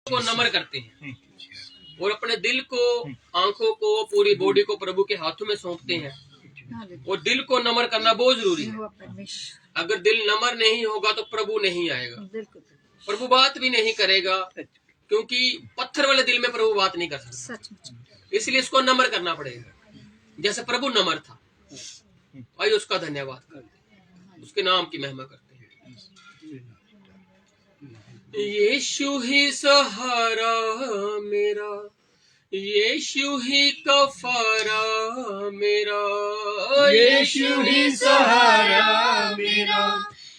को नमन करते हैं और अपने दिल को, आंखों को, पूरी बॉडी को प्रभु के हाथों में सौंपते हैं। और दिल को नमन करना बहुत जरूरी है। अगर दिल नमन नहीं होगा तो प्रभु नहीं आएगा, प्रभु बात भी नहीं करेगा, क्योंकि पत्थर वाले दिल में प्रभु बात नहीं कर सकता। इसलिए इसको नमन करना पड़ेगा, जैसे प्रभु नमन था। आइए उसका धन्यवाद करते हैं, उसके नाम की महिमा करते हैं। यीशु ही सहारा मेरा, यीशु ही कफारा मेरा, यीशु ही सहारा मेरा,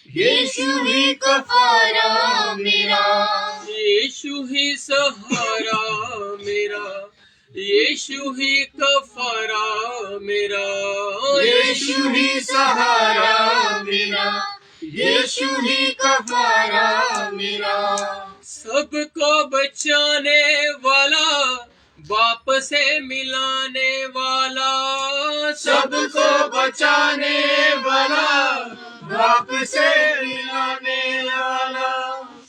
यीशु ही कफारा मेरा, यीशु ही सहारा मेरा, यीशु ही कफारा मेरा, यीशु ही सहारा मेरा, यीशु ही कफारा मेरा। सबको बचाने वाला, बाप से मिलाने वाला, सबको बचाने वाला, बाप से मिलाने वाला,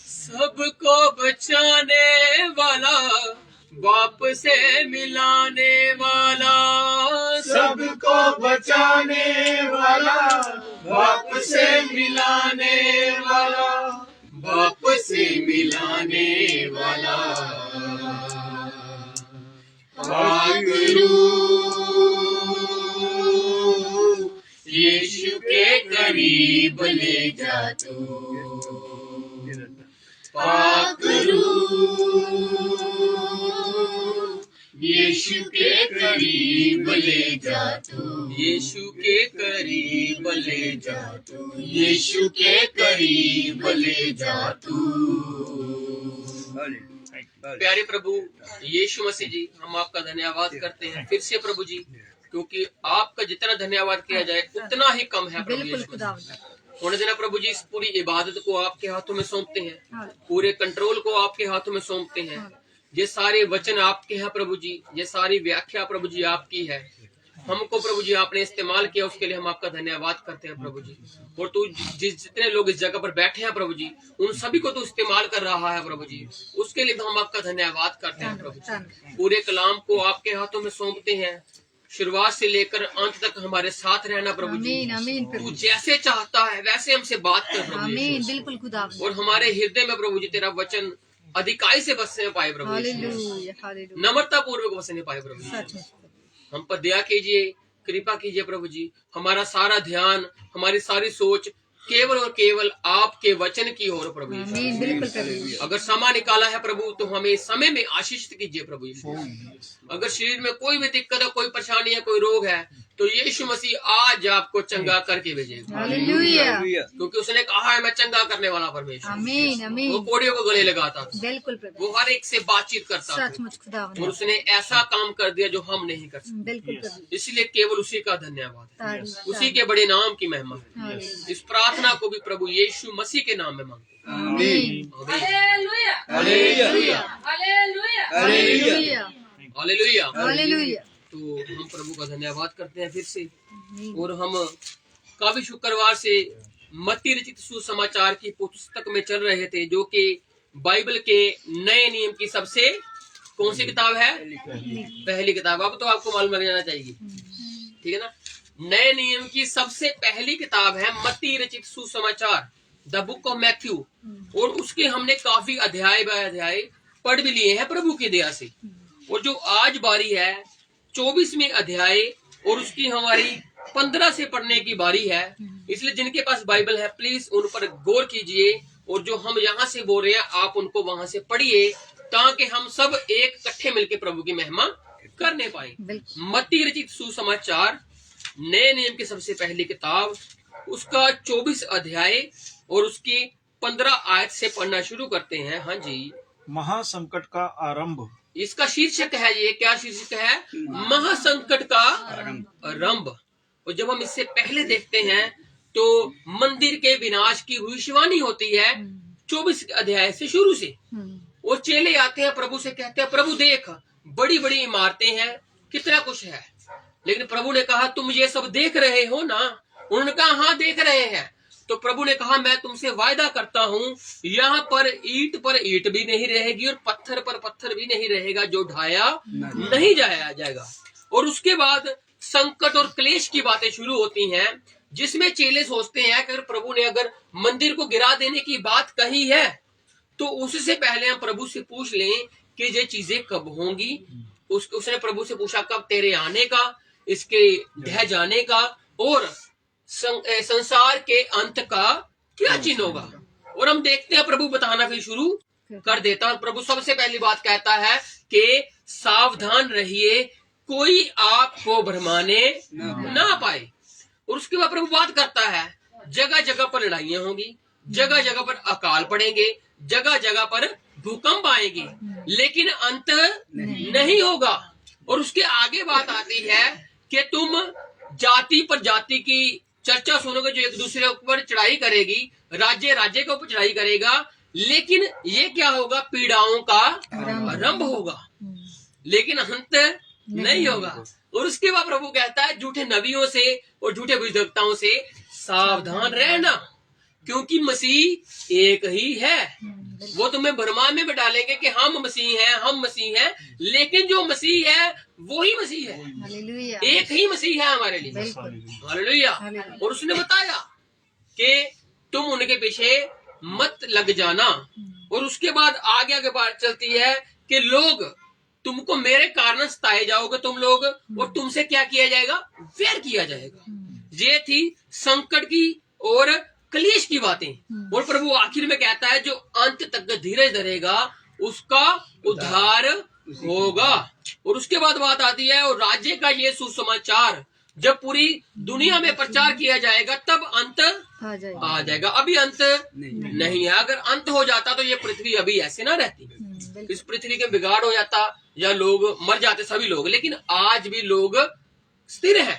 सबको बचाने वाला, बाप से मिलाने वाला, सबको बचाने वाला, बाप से मिलाने वाला, बाप से मिलाने वाला। पाकरू यीशु के करीब ले जा तू, पाकरू यीशु के करीब ले जा तू, यीशु के करीब ले जा तू, यीशु के करीब ले जा तू। प्यारे प्रभु यीशु मसीह जी, हम आपका धन्यवाद करते हैं फिर से प्रभु जी, क्योंकि आपका जितना धन्यवाद किया जाए उतना ही कम है प्रभु यीशु मसीह। होने देना प्रभु जी, इस पूरी इबादत को आपके हाथों में सौंपते हैं, पूरे कंट्रोल को आपके हाथों में सौंपते हैं। ये सारे वचन आपके हैं प्रभु जी, ये सारी व्याख्या प्रभु जी आपकी है। हमको प्रभु जी आपने इस्तेमाल किया, उसके लिए हम आपका धन्यवाद करते हैं प्रभु जी। और तू जितने लोग इस जगह पर बैठे हैं प्रभु जी, उन सभी को तू इस्तेमाल कर रहा है प्रभु जी, उसके लिए हम आपका धन्यवाद करते हैं प्रभु जी। पूरे कलाम को आपके हाथों में सौंपते हैं, शुरुआत से लेकर अंत तक हमारे साथ रहना प्रभु जी। तू जैसे चाहता है वैसे हमसे बात कर प्रभु जी, बिल्कुल खुदा। और हमारे हृदय में प्रभु जी तेरा वचन अधिकाई से बसने पाए प्रभु जी, नम्रता पूर्वक बसने पाए प्रभु जी। हम पर दया कीजिए, कृपा कीजिए प्रभु जी। हमारा सारा ध्यान, हमारी सारी सोच केवल और केवल आपके वचन की ओर प्रभु यीशु। अगर समय निकाला है प्रभु, तो हमें इस समय में आशीषित कीजिए प्रभु यीशु। अगर शरीर में कोई भी दिक्कत है, कोई परेशानी है, कोई रोग है, तो यीशु मसीह आज आपको चंगा करके भेजेगा, क्योंकि उसने कहा है मैं चंगा करने वाला परमेश्वर। वो कोड़ियों को गले लगाता था, बिल्कुल वो हर एक से बातचीत करता था, और उसने ऐसा काम कर दिया जो हम नहीं कर सकते। इसलिए केवल उसी का धन्यवाद, उसी के बड़े नाम की महिमा है। इस प्रार्थना को भी प्रभु यीशु मसीह के नाम में मांगते हैं। हालेलुया। तो हम प्रभु का धन्यवाद करते हैं फिर से। और हम काफी शुक्रवार से मत्ती रचित सुसमाचार की पुस्तक में चल रहे थे, जो कि बाइबल के नए नियम की सबसे कौन सी किताब है? पहली किताब। अब तो आपको मालूम लग जाना चाहिए, ठीक है ना। नए नियम की सबसे पहली किताब है मत्ती रचित सुसमाचार, द बुक ऑफ मैथ्यू। और उसके हमने काफी अध्याय बाय अध्याय पढ़ भी लिए हैं प्रभु की दया से। और जो आज बारी है 24वें अध्याय, और उसकी हमारी 15 से पढ़ने की बारी है। इसलिए जिनके पास बाइबल है प्लीज उन पर गौर कीजिए, और जो हम यहाँ से बोल रहे हैं आप उनको वहां से पढ़िए, ताकि हम सब एक इकट्ठे मिलकर प्रभु की महिमा करने पाए। मत्ती रचित सुसमाचार नए नियम की सबसे पहली किताब, उसका 24 अध्याय और उसकी 15 आयत से पढ़ना शुरू करते हैं। हाँ जी। महासंकट का आरंभ। इसका शीर्षक है, ये क्या शीर्षक है? महासंकट का आरंभ। और जब हम इससे पहले देखते हैं तो मंदिर के विनाश की भविष्यवाणी होती है 24 अध्याय से शुरू से। और चेले आते हैं प्रभु से, कहते हैं प्रभु देख बड़ी बड़ी इमारतें हैं, कितना कुछ है। लेकिन प्रभु ने कहा तुम ये सब देख रहे हो ना? उन्होंने कहा हाँ देख रहे हैं। तो प्रभु ने कहा मैं तुमसे वायदा करता हूँ यहाँ पर ईंट भी नहीं रहेगी और पत्थर पर पत्थर भी नहीं रहेगा जो ढाया नहीं जाया जाएगा। और उसके बाद संकट और क्लेश की बातें शुरू होती हैं, जिसमें चेले सोचते हैं कि अगर प्रभु ने अगर मंदिर को गिरा देने की बात कही है तो उससे पहले हम प्रभु से पूछ लें कि ये चीजें कब होंगी। उसने प्रभु से पूछा कब तेरे आने का, इसके ढह जाने का और संसार के अंत का क्या चिन्ह होगा। और हम देखते हैं प्रभु बताना फिर शुरू कर देता है। प्रभु सबसे पहली बात कहता है कि सावधान रहिए, कोई आपको भरमाने ना पाए। और उसके बाद प्रभु बात करता है जगह जगह पर लड़ाइयां होंगी, जगह जगह पर अकाल पड़ेंगे, जगह जगह पर भूकंप आएंगे, लेकिन अंत नहीं होगा। और उसके आगे बात आती है कि तुम जाति पर जाति की चर्चा सुनोगे, जो एक दूसरे ऊपर चढ़ाई करेगी, राज्य राज्य के ऊपर चढ़ाई करेगा, लेकिन ये क्या होगा, पीड़ाओं का आरंभ होगा, लेकिन अंत नहीं होगा। और उसके बाद प्रभु कहता है झूठे नबियों से और झूठे भविष्यवक्ताओं से सावधान रहना, क्योंकि मसीह एक ही है। वो तुम्हें भरमान में डालेंगे कि हम मसीह हैं, हम मसीह हैं, लेकिन जो मसीह है वो ही मसीह है, एक ही मसीह है हमारे लिए। हालेलुया। और उसने बताया कि तुम उनके पीछे मत लग जाना। और उसके बाद आगे आगे बात चलती है कि लोग तुमको मेरे कारण सताए जाओगे तुम लोग, और तुमसे क्या किया जाएगा, वैर किया जाएगा। ये थी संकट की और क्लेश की बातें। और प्रभु आखिर में कहता है जो अंत तक धीरज धरेगा उसका उद्धार होगा। और उसके बाद बात आती है और राज्य का ये सुसमाचार जब पूरी दुनिया में प्रचार किया जाएगा तब अंत आ जाएगा। अभी अंत नहीं है। अगर अंत हो जाता तो ये पृथ्वी अभी ऐसे ना रहती, इस पृथ्वी के बिगाड़ हो जाता या लोग मर जाते सभी लोग, लेकिन आज भी लोग स्थिर हैं।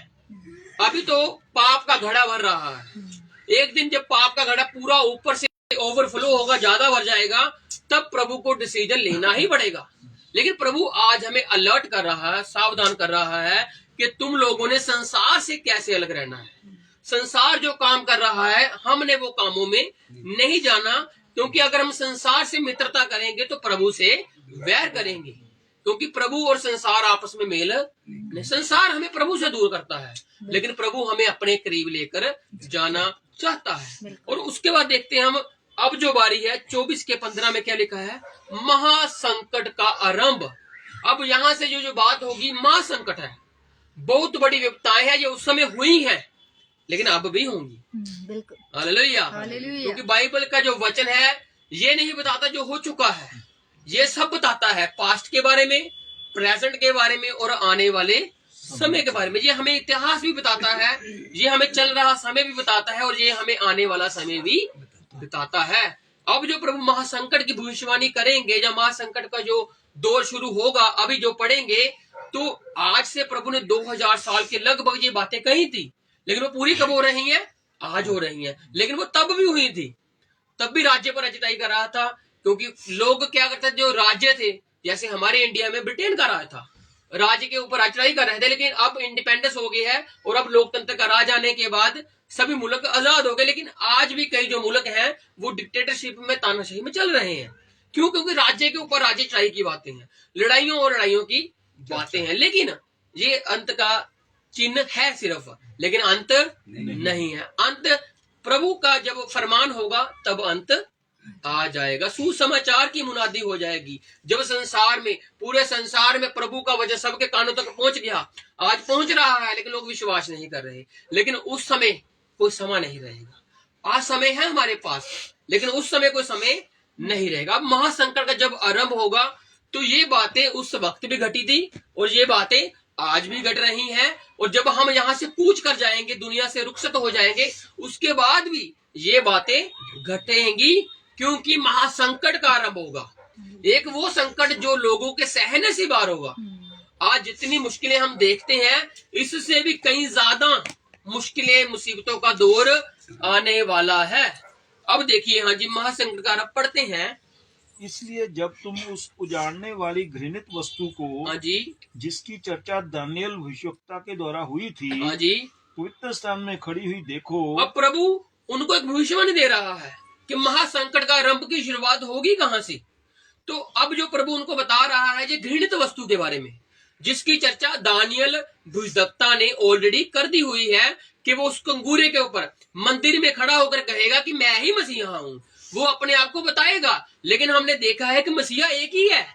अभी तो पाप का घड़ा भर रहा है। एक दिन जब पाप का घड़ा पूरा ऊपर से ओवरफ्लो होगा, ज्यादा भर जाएगा, तब प्रभु को डिसीजन लेना ही पड़ेगा। लेकिन प्रभु आज हमें अलर्ट कर रहा है, सावधान कर रहा है कि तुम लोगों ने संसार से कैसे अलग रहना है। संसार जो काम कर रहा है हमने वो कामों में नहीं जाना, क्योंकि अगर हम संसार से मित्रता करेंगे तो प्रभु से वैर करेंगे, क्योंकि प्रभु और संसार आपस में मेल नहीं। संसार हमें प्रभु से दूर करता है, लेकिन प्रभु हमें अपने करीब लेकर जाना चाहता है। और उसके बाद देखते हैं हम अब जो बारी है 24 के 15 में क्या लिखा है, महासंकट का आरंभ। अब यहां से जो बात होगी महासंकट है, बहुत बड़ी विपत्ताएं हैं, ये उस समय हुई हैं लेकिन अब भी होंगी। हालेलुया। क्योंकि बाइबल का जो वचन है ये नहीं बताता जो हो चुका है, ये सब बताता है पास्ट के बारे में, प्रेजेंट के बारे में और आने वाले समय के बारे में। ये हमें इतिहास भी बताता है, ये हमें चल रहा समय भी बताता है और ये हमें आने वाला समय भी बताता है। अब जो प्रभु महासंकट की भविष्यवाणी करेंगे, जब महासंकट का जो दौर शुरू होगा, अभी जो पढ़ेंगे, तो आज से प्रभु ने 2000 साल के लगभग ये बातें कही थी, लेकिन वो पूरी कब हो रही है, आज हो रही है। लेकिन वो तब भी हुई थी, तब भी राज्य पर अजताई कर रहा था, क्योंकि लोग क्या करते थे, जो राज्य थे, जैसे हमारे इंडिया में ब्रिटेन का राज था, राज्य के ऊपर राजशाही कर रहे थे, लेकिन अब इंडिपेंडेंस हो गई है और अब लोकतंत्र का राज आने के बाद सभी मुल्क आजाद हो गए। लेकिन आज भी कई जो मुल्क हैं वो डिक्टेटरशिप में, तानाशाही में चल रहे हैं। क्यों? क्योंकि राज्य के ऊपर राजशाही की बातें हैं, लड़ाइयों और लड़ाइयों की बातें हैं। लेकिन ये अंत का चिन्ह है सिर्फ, लेकिन अंत नहीं है। अंत प्रभु का जब फरमान होगा तब अंत आ जाएगा, सुसमाचार की मुनादी हो जाएगी। जब संसार में, पूरे संसार में प्रभु का वचन सबके कानों तक पहुंच गया, आज पहुंच रहा है लेकिन लोग विश्वास नहीं कर रहे, लेकिन उस समय कोई समय नहीं रहेगा। आज समय है हमारे पास, लेकिन उस समय कोई समय नहीं रहेगा। अब महासंकट का जब आरंभ होगा तो ये बातें उस वक्त भी घटी थी और ये बातें आज भी घट रही हैं। और जब हम यहाँ से कूच कर जाएंगे, दुनिया से रुखसत हो जाएंगे, उसके बाद भी ये बातें घटेंगी, क्योंकि महासंकट का आरंभ होगा। एक वो संकट जो लोगों के सहने से बाहर होगा। आज जितनी मुश्किलें हम देखते हैं, इससे भी कहीं ज्यादा मुश्किलें, मुसीबतों का दौर आने वाला है। अब देखिए, हाँ जी, महासंकट का आरंभ पढ़ते हैं। इसलिए जब तुम उस उजाड़ने वाली घृणित वस्तु को, हाँ जी, जिसकी चर्चा दानियल भविष्यवक्ता के द्वारा हुई थी, हाँ जी, पवित्र स्थान में खड़ी हुई देखो। अब प्रभु उनको एक भविष्यवाणी दे रहा है कि महासंकट का आरंभ की शुरुआत होगी कहां से। तो अब जो प्रभु उनको बता रहा है ये घृणित वस्तु के बारे में, जिसकी चर्चा दानियल भविष्यद्वक्ता ने ऑलरेडी कर दी हुई है कि वो उस कंगूरे के ऊपर मंदिर में खड़ा होकर कहेगा कि मैं ही मसीहा हूं, वो अपने आप को बताएगा। लेकिन हमने देखा है कि मसीहा एक ही है।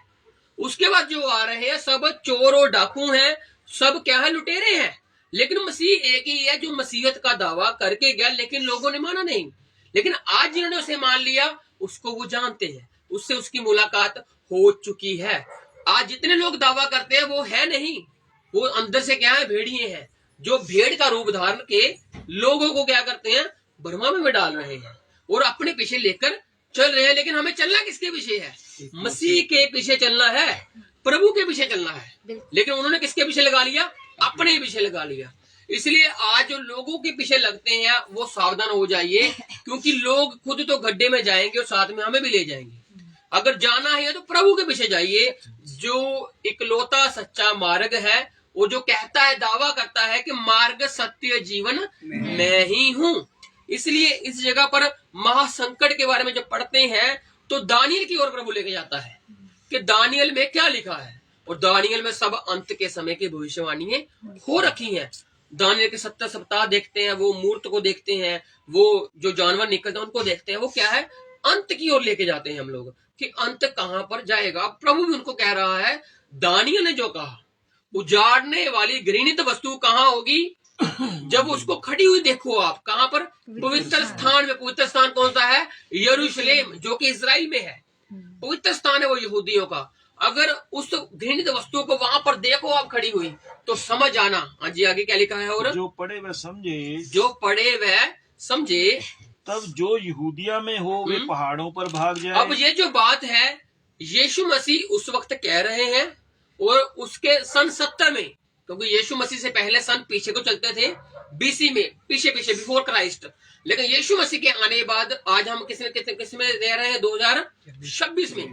उसके बाद जो आ रहे हैं सब चोर और डाकू हैं, सब क्या है, लुटेरे हैं। लेकिन मसीह एक ही है जो मसीहत का दावा करके गया, लेकिन लोगों ने माना नहीं। लेकिन आज जिन्होंने उसे मान लिया उसको वो जानते हैं, उससे उसकी मुलाकात हो चुकी है। आज जितने लोग दावा करते हैं वो है नहीं, वो अंदर से क्या है, भेड़िए हैं, जो भेड़ का रूप धारण के लोगों को क्या करते हैं, भरमा में डाल रहे हैं और अपने पीछे लेकर चल रहे हैं। लेकिन हमें चलना किसके पीछे है? मसीह के पीछे चलना है, प्रभु के पीछे चलना है। लेकिन उन्होंने किसके पीछे लगा लिया? अपने पीछे लगा लिया। इसलिए आज जो लोगों के पीछे लगते हैं वो सावधान हो जाइए, क्योंकि लोग खुद तो गड्ढे में जाएंगे और साथ में हमें भी ले जाएंगे। अगर जाना है तो प्रभु के पीछे जाइए, जो इकलौता सच्चा मार्ग है, वो जो कहता है, दावा करता है कि मार्ग सत्य जीवन मैं ही हूं। इसलिए इस जगह पर महासंकट के बारे में जब पढ़ते हैं तो दानियल की ओर प्रभु लेके जाता है कि दानियल में क्या लिखा है, और दानियल में सब अंत के समय की भविष्यवाणियां हो रखी हैं। दानियल के 70 सप्ताह देखते हैं, वो मूर्त को देखते हैं, वो जो जानवर निकलते हैं उनको देखते हैं, वो क्या है, अंत की ओर लेके जाते हैं हम लोग कि अंत कहां पर जाएगा। प्रभु भी उनको कह रहा है, दानियल ने जो कहा, उजाड़ने वाली घृणित वस्तु कहां होगी? जब उसको खड़ी हुई देखो आप, कहां पर? पवित्र स्थान में। पवित्र स्थान कौन सा है? यरूशलेम, जो कि इजराइल में है। पवित्र स्थान है वो यहूदियों का। अगर उस घृणित वस्तु को वहां पर देखो आप खड़ी हुई, तो समझ आना। हाँ जी, आगे क्या लिखा है? और जो पढ़े वह समझे, जो पढ़े वह समझे, तब जो यहूदिया में हो वे पहाड़ों पर भाग जाए। अब ये जो बात है यीशु मसीह उस वक्त कह रहे हैं, और उसके सन 70 में, क्योंकि यीशु मसीह से पहले सन पीछे को चलते थे, बीसी में, पीछे बिफोर क्राइस्ट। लेकिन यीशु मसीह के आने के बाद आज हम किस में रह रहे हैं? 2026 में।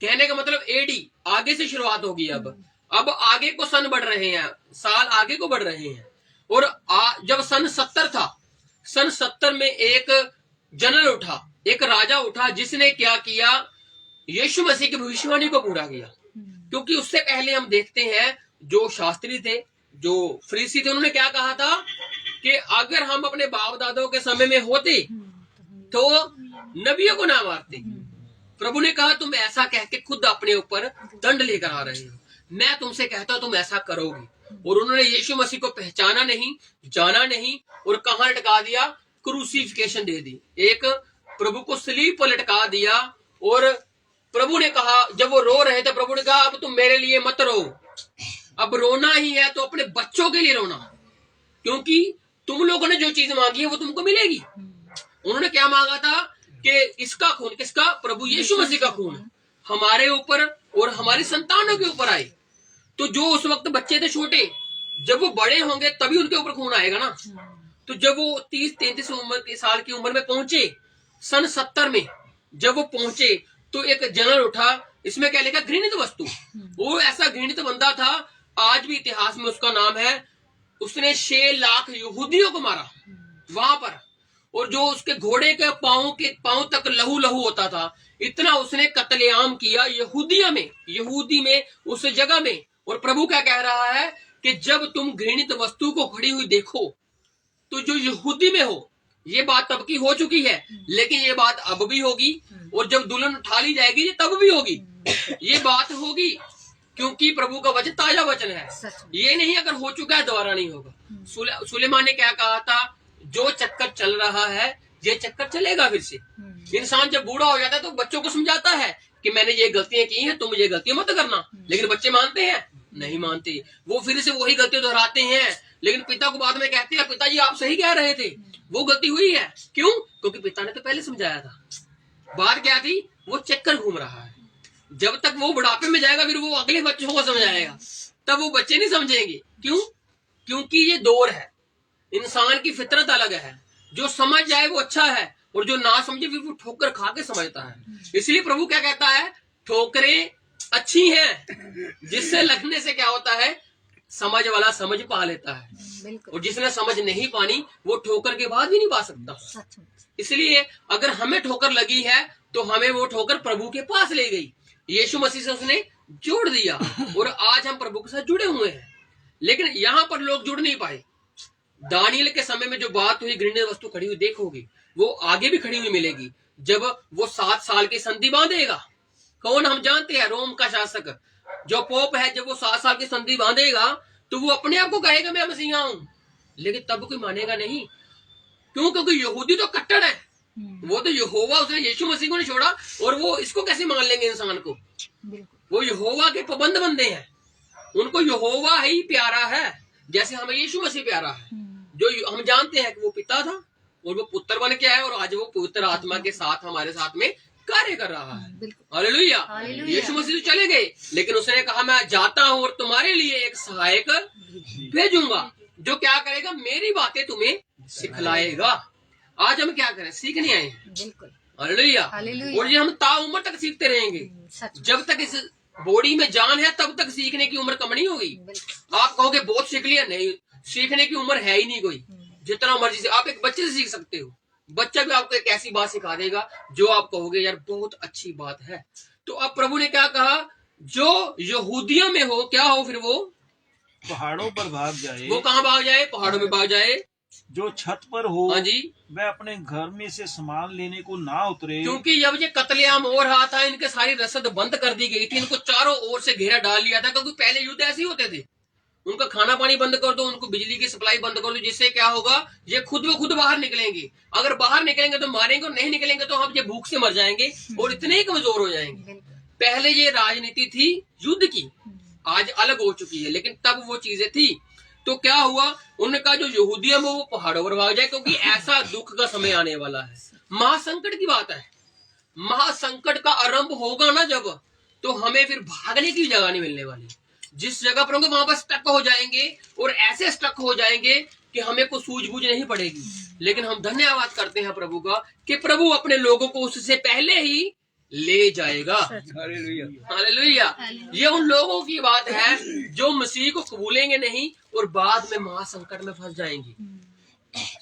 कहने का मतलब एडी, आगे से शुरुआत होगी। अब आगे को सन बढ़ रहे हैं, साल आगे को बढ़ रहे हैं। और जब सन 70 था, सन 70 में एक जनरल उठा, एक राजा उठा, जिसने क्या किया? यीशु मसीह की भविष्यवाणी को पूरा किया। क्योंकि उससे पहले हम देखते हैं जो शास्त्री थे, जो फरीसी थे, उन्होंने क्या कहा था कि अगर हम अपने बाप दादों के समय में होते तो नबियों को ना मारते। प्रभु ने कहा, तुम ऐसा कह के खुद अपने ऊपर दंड लेकर आ रहे हो, मैं तुमसे कहता हूं तुम ऐसा करोगे। और उन्होंने यीशु मसीह को पहचाना नहीं, जाना नहीं, और कहां लटका दिया? क्रूसिफिकेशन दे दी, एक प्रभु को सलीब पर लटका दिया। और प्रभु ने कहा, जब वो रो रहे थे, प्रभु ने कहा, अब तुम मेरे लिए मत रो, अब रोना ही है तो अपने बच्चों के लिए रोना, क्योंकि तुम लोगों ने जो चीज मांगी है वो तुमको मिलेगी। उन्होंने क्या मांगा था कि इसका खून, किसका? प्रभु यीशु मसीह का खून हमारे ऊपर और हमारी संतानों के ऊपर आए। तो जो उस वक्त बच्चे थे छोटे, जब वो बड़े होंगे तभी उनके ऊपर खून आएगा ना। तो जब वो 30-33 साल की उम्र में पहुंचे, सन 70 में जब वो पहुंचे, तो एक जनरल उठा, इसमें क्या लिखा? घृणित वस्तु। वो ऐसा घृणित बंदा था, आज भी इतिहास में उसका नाम है। उसने 6 लाख यहूदियों को मारा वहां पर, और जो उसके घोड़े के पांव तक लहू लहू होता था, इतना उसने कत्लेआम किया यहूदी में, उस जगह में। और प्रभु क्या कह रहा है कि जब तुम घृणित वस्तु को खड़ी हुई देखो, तो जो यहूदी में हो, ये बात तब की हो चुकी है, लेकिन ये बात अब भी होगी, और जब दुल्हन उठा ली जाएगी ये तब भी होगी, ये बात होगी, क्योंकि प्रभु का वचन ताजा वचन है। ये नहीं अगर हो चुका है दोबारा नहीं होगा। सुलेमान ने क्या कहा था? जो चक्कर चल रहा है ये चक्कर चलेगा फिर से। इंसान जब बूढ़ा हो जाता है तो बच्चों को समझाता है कि मैंने ये गलतियां की हैं, तुम ये गलतियां मत करना, लेकिन बच्चे मानते हैं? नहीं मानते, वो फिर से वही गलती दोहराते हैं। लेकिन पिता को बाद में कहते हैं, पिताजी आप सही कह रहे थे, वो गलती हुई है। क्यों? क्योंकि पिता ने तो पहले समझाया था। बात क्या थी? वो चक्कर घूम रहा है। जब तक वो बुढ़ापे में जाएगा फिर वो अगले बच्चों को समझाएगा, तब वो बच्चे नहीं समझेंगे। क्यों? क्योंकि ये दौर है, इंसान की फितरत अलग है। जो समझ जाए वो अच्छा है, और जो ना समझे फिर वो ठोकर खा के समझता है। इसलिए प्रभु क्या कहता है? ठोकरें अच्छी हैं, जिससे लगने से क्या होता है? समझ वाला समझ पा लेता है, और जिसने समझ नहीं पानी वो ठोकर के बाद भी नहीं पा सकता। इसलिए अगर हमें ठोकर लगी है तो हमें वो ठोकर प्रभु के पास ले गई। यीशु मसीह से उसने जोड़ दिया और आज हम प्रभु के साथ जुड़े हुए हैं। लेकिन यहाँ पर लोग जुड़ नहीं पाए। दानियल के समय में जो बात हुई, घृणित वस्तु खड़ी हुई देखोगे, वो आगे भी खड़ी हुई मिलेगी जब वो 7 साल की संधि बांधेगा। कौन? हम जानते हैं, रोम का शासक जो पोप है, जब वो 7 साल की संधि बांधेगा तो वो अपने आप को कहेगा मैं मसीहा हूं, लेकिन तब कोई मानेगा नहीं। क्यों? क्योंकि यहूदी तो कट्टर है, वो तो यहोवा, उसने यीशु मसीह को नहीं छोड़ा, और वो इसको कैसे मान लेंगे इंसान को? वो यहोवा के पाबंद बंदे हैं, उनको यहोवा ही प्यारा है, जैसे हमें यीशु मसीह प्यारा है। जो हम जानते हैं कि वो पिता था और वो पुत्र बन के आया, और आज वो पवित्र आत्मा के साथ हमारे साथ में कार्य कर रहा है। हालेलुया। यीशु मसीह तो चले गए, लेकिन उसने कहा मैं जाता हूं और तुम्हारे लिए एक सहायक भेजूंगा जो क्या करेगा, मेरी बातें तुम्हें सिखलाएगा। आज हम क्या करें? सीखने आए हैं। हालेलुया। और ये हम ताउम्र तक सीखते रहेंगे। जब तक इस बॉडी में जान है तब तक सीखने की उम्र कम नहीं होगी। आप कहोगे बहुत सीख लिया, नहीं, सीखने की उम्र है ही नहीं कोई। जितना मर्जी से आप एक बच्चे से सीख सकते हो, बच्चा भी आपको एक ऐसी बात सिखा देगा जो आप कहोगे यार बहुत अच्छी बात है। तो अब प्रभु ने क्या कहा, जो यहूदियों में हो, क्या हो? फिर वो पहाड़ों पर भाग जाए। वो कहाँ भाग जाए? पहाड़ों में भाग जाए। जो छत पर हो, हाँ जी, वह अपने घर में से सामान लेने को ना उतरे। क्योंकि जब ये कत्लेआम हो रहा था, इनके सारी रसद बंद कर दी गई थी, इनको चारों ओर से घेरा डाल लिया था। क्योंकि पहले युद्ध ऐसे ही होते थे, उनका खाना पानी बंद कर दो, उनको बिजली की सप्लाई बंद कर दो, जिससे क्या होगा, ये खुद ब खुद बाहर निकलेंगे। अगर बाहर निकलेंगे तो मारेंगे, और नहीं निकलेंगे तो हम ये भूख से मर जाएंगे और इतने ही कमजोर हो जाएंगे। पहले ये राजनीति थी युद्ध की, आज अलग हो चुकी है, लेकिन तब वो चीजें थी। तो क्या हुआ, उनका जो यहूदियों में वो पहाड़ों पर भाग जाए, क्योंकि ऐसा दुख का समय आने वाला है। महासंकट की बात है। महासंकट का आरंभ होगा ना जब, तो हमें फिर भागने की जगह नहीं मिलने वाली। जिस जगह पर होंगे वहां पर स्टक हो जाएंगे, और ऐसे स्टक हो जाएंगे कि हमें कोई सूझबूझ नहीं पड़ेगी। लेकिन हम धन्यवाद करते हैं प्रभु का कि प्रभु अपने लोगों को उससे पहले ही ले जाएगा। हालेलुया। ये उन लोगों की बात है जो मसीह को कबूलेंगे नहीं और बाद में महासंकट में फंस जाएंगे।